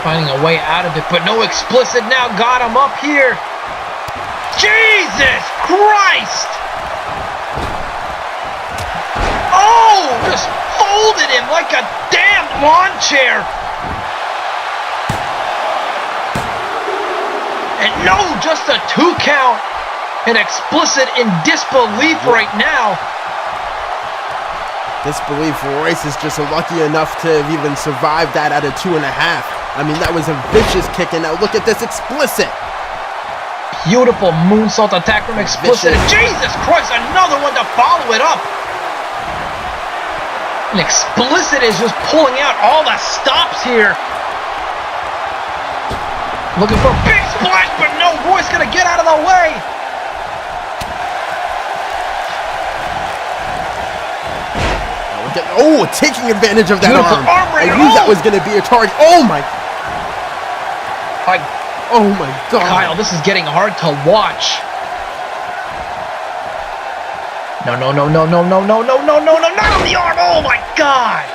finding a way out of it, but no, Xplicit now got him up here. Jesus Christ! Oh, just folded him like a damn lawn chair. And no, just a 2 count. And Xplicit in disbelief right now. Disbelief. Royse is just lucky enough to have even survived that at a 2.5. I mean, that was a vicious kick, and now look at this, Xplicit. Beautiful moonsault attack from Xplicit. And Jesus Christ, another one to follow it up. And Xplicit is just pulling out all the stops here. Looking for a big splash, but no, Royse gonna get out of the way. Oh, taking advantage of that Beautiful arm. arm I breaker. knew that Oh! was going to be a charge. Oh my. Oh my God. Kyle, this is getting hard to watch. No, not on the arm. Oh my God.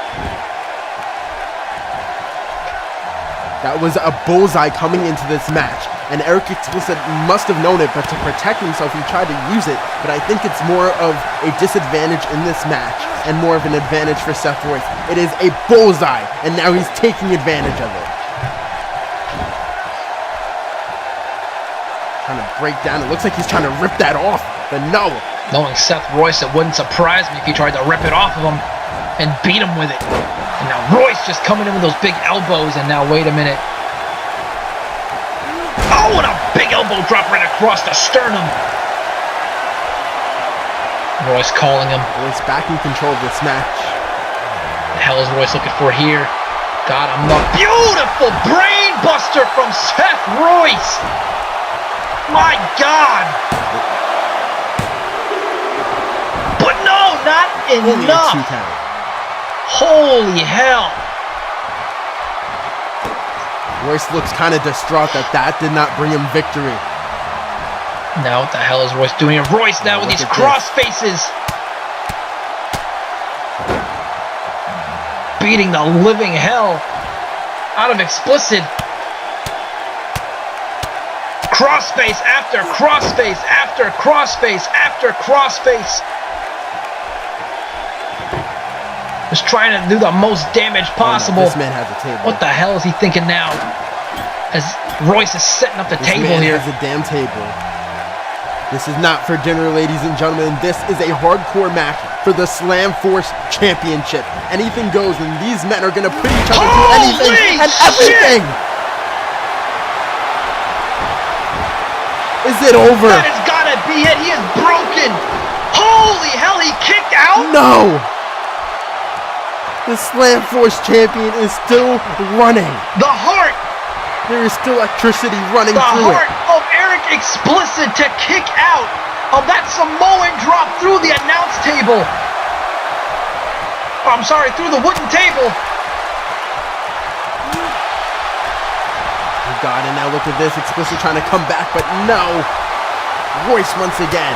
That was a bullseye coming into this match. And Eric Xplicit must have known it, but to protect himself, he tried to use it. But I think it's more of a disadvantage in this match and more of an advantage for Seth Royse. It is a bullseye, and now he's taking advantage of it. Trying to break down. It looks like he's trying to rip that off, but no. Knowing Seth Royse, it wouldn't surprise me if he tried to rip it off of him and beat him with it. And now Royse just coming in with those big elbows, and now wait a minute. Oh, and a big elbow drop right across the sternum. Royse calling him. Royse back in control of this match. What the hell is Royse looking for here? Got him up. Beautiful brain buster from Seth Royse. My God. But no, not Only a enough. 2 count. Holy hell. Royse looks kind of distraught that did not bring him victory. Now what the hell is Royse doing here? Royse now with these cross faces. Beating the living hell out of Xplicit. Crossface after crossface after crossface after crossface. Just trying to do the most damage possible. Oh no, this man has a table. What the hell is he thinking now? As Royse is setting up the This table man here. has a damn table. This is not for dinner, ladies and gentlemen. This is a hardcore match for the Slamforce Championship. Anything goes, and these men are going to put each other through anything and everything. Is it over? That has got to be it. He is broken. Holy hell, he kicked out? No! The Slamforce champion is still running. The heart. There is still electricity running The through heart it. of Eric Xplicit to kick out of that Samoan drop through the announce table. Oh, I'm sorry, through the wooden table. Oh God, and now look at this. Xplicit trying to come back, but no. Royse once again.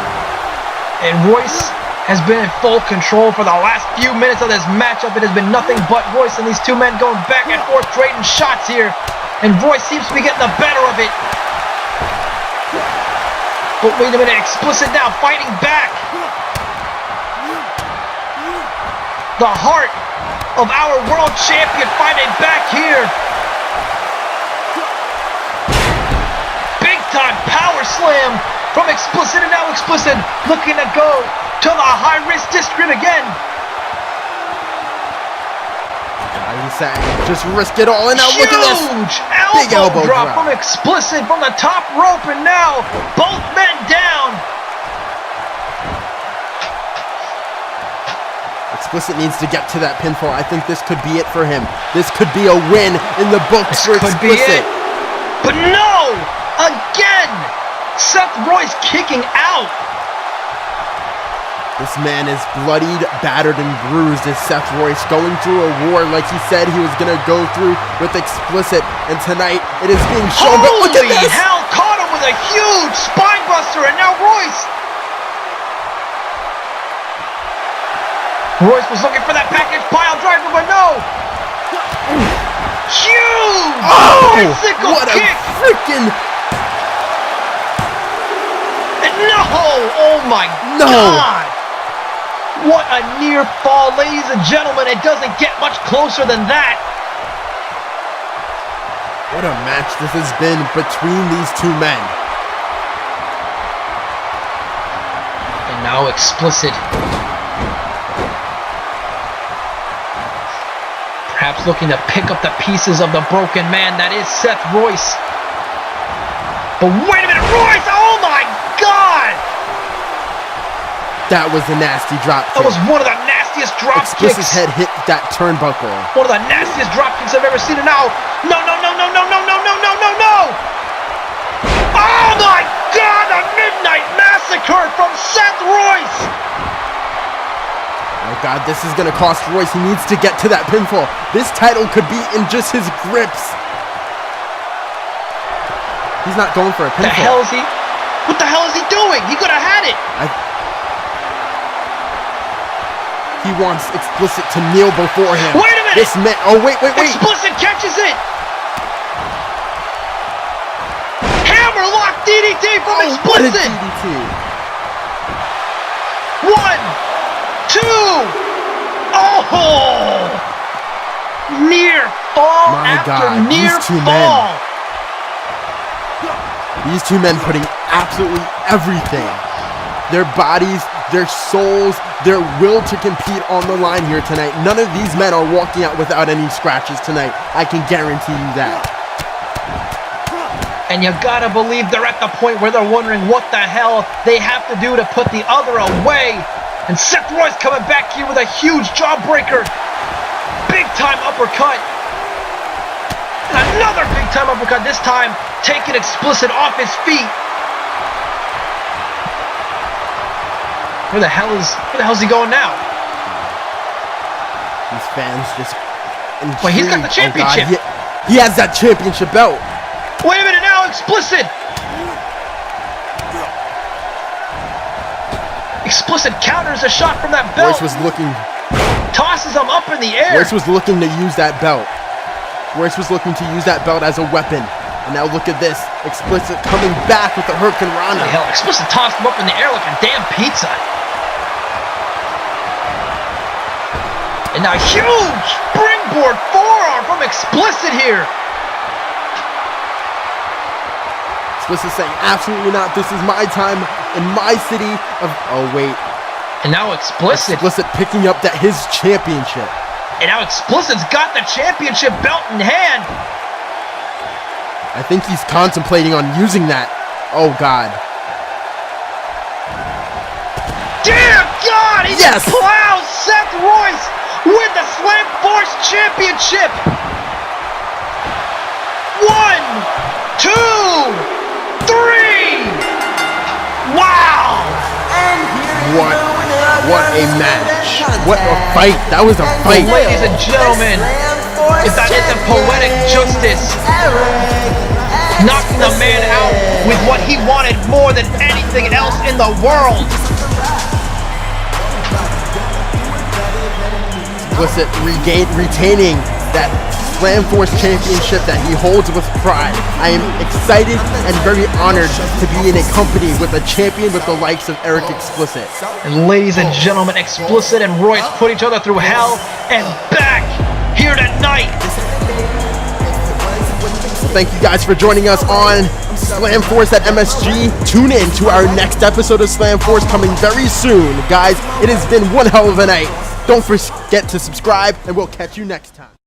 And Royse has been in full control for the last few minutes of this matchup. It has been nothing but Royse and these two men going back and forth, trading shots here. And Royse seems to be getting the better of it. But wait a minute, Xplicit now fighting back. The heart of our world champion fighting back here. Big time power slam from Xplicit, and now Xplicit looking to go to the high-risk district again. He's saying, just risk it all, and now look at this. Huge Big elbow drop from Xplicit from the top rope, and now both men down. Xplicit needs to get to that pinfall. I think this could be it for him. This could be a win in the books for Xplicit. But no! Again! Seth Royse kicking out. This man is bloodied, battered, and bruised as Seth Royse going through a war like he said he was going to go through with Xplicit. And tonight, it is being shown. But look at this! Holy hell! Caught him with a huge spine buster, and now Royse! Royse was looking for that package pile driver, but no! Huge! Bicycle what kick! a freaking... And no! Oh my God! What a near fall, ladies and gentlemen. It doesn't get much closer than that. What a match this has been between these two men. And now Xplicit. Perhaps looking to pick up the pieces of the broken man that is Seth Royse. But wait a minute, Royse! Oh my God! That was a nasty drop That kick. was one of the nastiest drop Xplicit's kicks. head hit that turnbuckle. One of the nastiest drop kicks I've ever seen. And now, no! Oh my God! A Midnight Massacre from Seth Royse. Oh God, this is gonna cost Royse. He needs to get to that pinfall. This title could be in just his grips. He's not going for a pinfall. What the hell is he doing? He could have had it. He wants Xplicit to kneel before him. Wait a minute! This man. Oh wait. Xplicit catches it. Hammerlock DDT from What a Xplicit. DDT. 1, 2. Oh! Near fall My after God, near these two fall. These two men putting absolutely everything. Their bodies, their souls, their will to compete on the line here tonight. None of these men are walking out without any scratches tonight. I can guarantee you that. And you gotta believe they're at the point where they're wondering what the hell they have to do to put the other away. And Seth Royse coming back here with a huge jawbreaker. Big time uppercut. And another big time uppercut, this time taking Xplicit off his feet. Where the hell's he going now? These fans just... Wait, he's got the championship. Oh God, he has that championship belt. Wait a minute now, Xplicit. Xplicit counters a shot from that belt. Royse was looking... Tosses him up in the air. Royse was looking to use that belt. Royse was looking to use that belt as a weapon. And now look at this. Xplicit coming back with the Hurricane Rana. Hell, Xplicit tossed him up in the air like a damn pizza. And now huge springboard forearm from Xplicit here. Xplicit saying, absolutely not. This is my time in my city of... Oh, wait. And now Xplicit picking up his championship. And now Xplicit's got the championship belt in hand. I think he's contemplating on using that. Oh, God. Dear God, he just plows Seth Royse with the Slamforce championship. 1, 2, 3. Wow. What a match. What a fight. That was a fight. Ladies and gentlemen, if that isn't poetic justice, knocking the man out with what he wanted more than anything else in the world. Xplicit retaining that Slamforce championship that he holds with pride. I am excited and very honored to be in a company with a champion with the likes of Xplicit. And ladies and gentlemen, Xplicit and Royse put each other through hell and back here tonight. Thank you guys for joining us on Slamforce at MSG. Tune in to our next episode of Slamforce coming very soon. Guys, it has been one hell of a night. Don't forget to subscribe, and we'll catch you next time.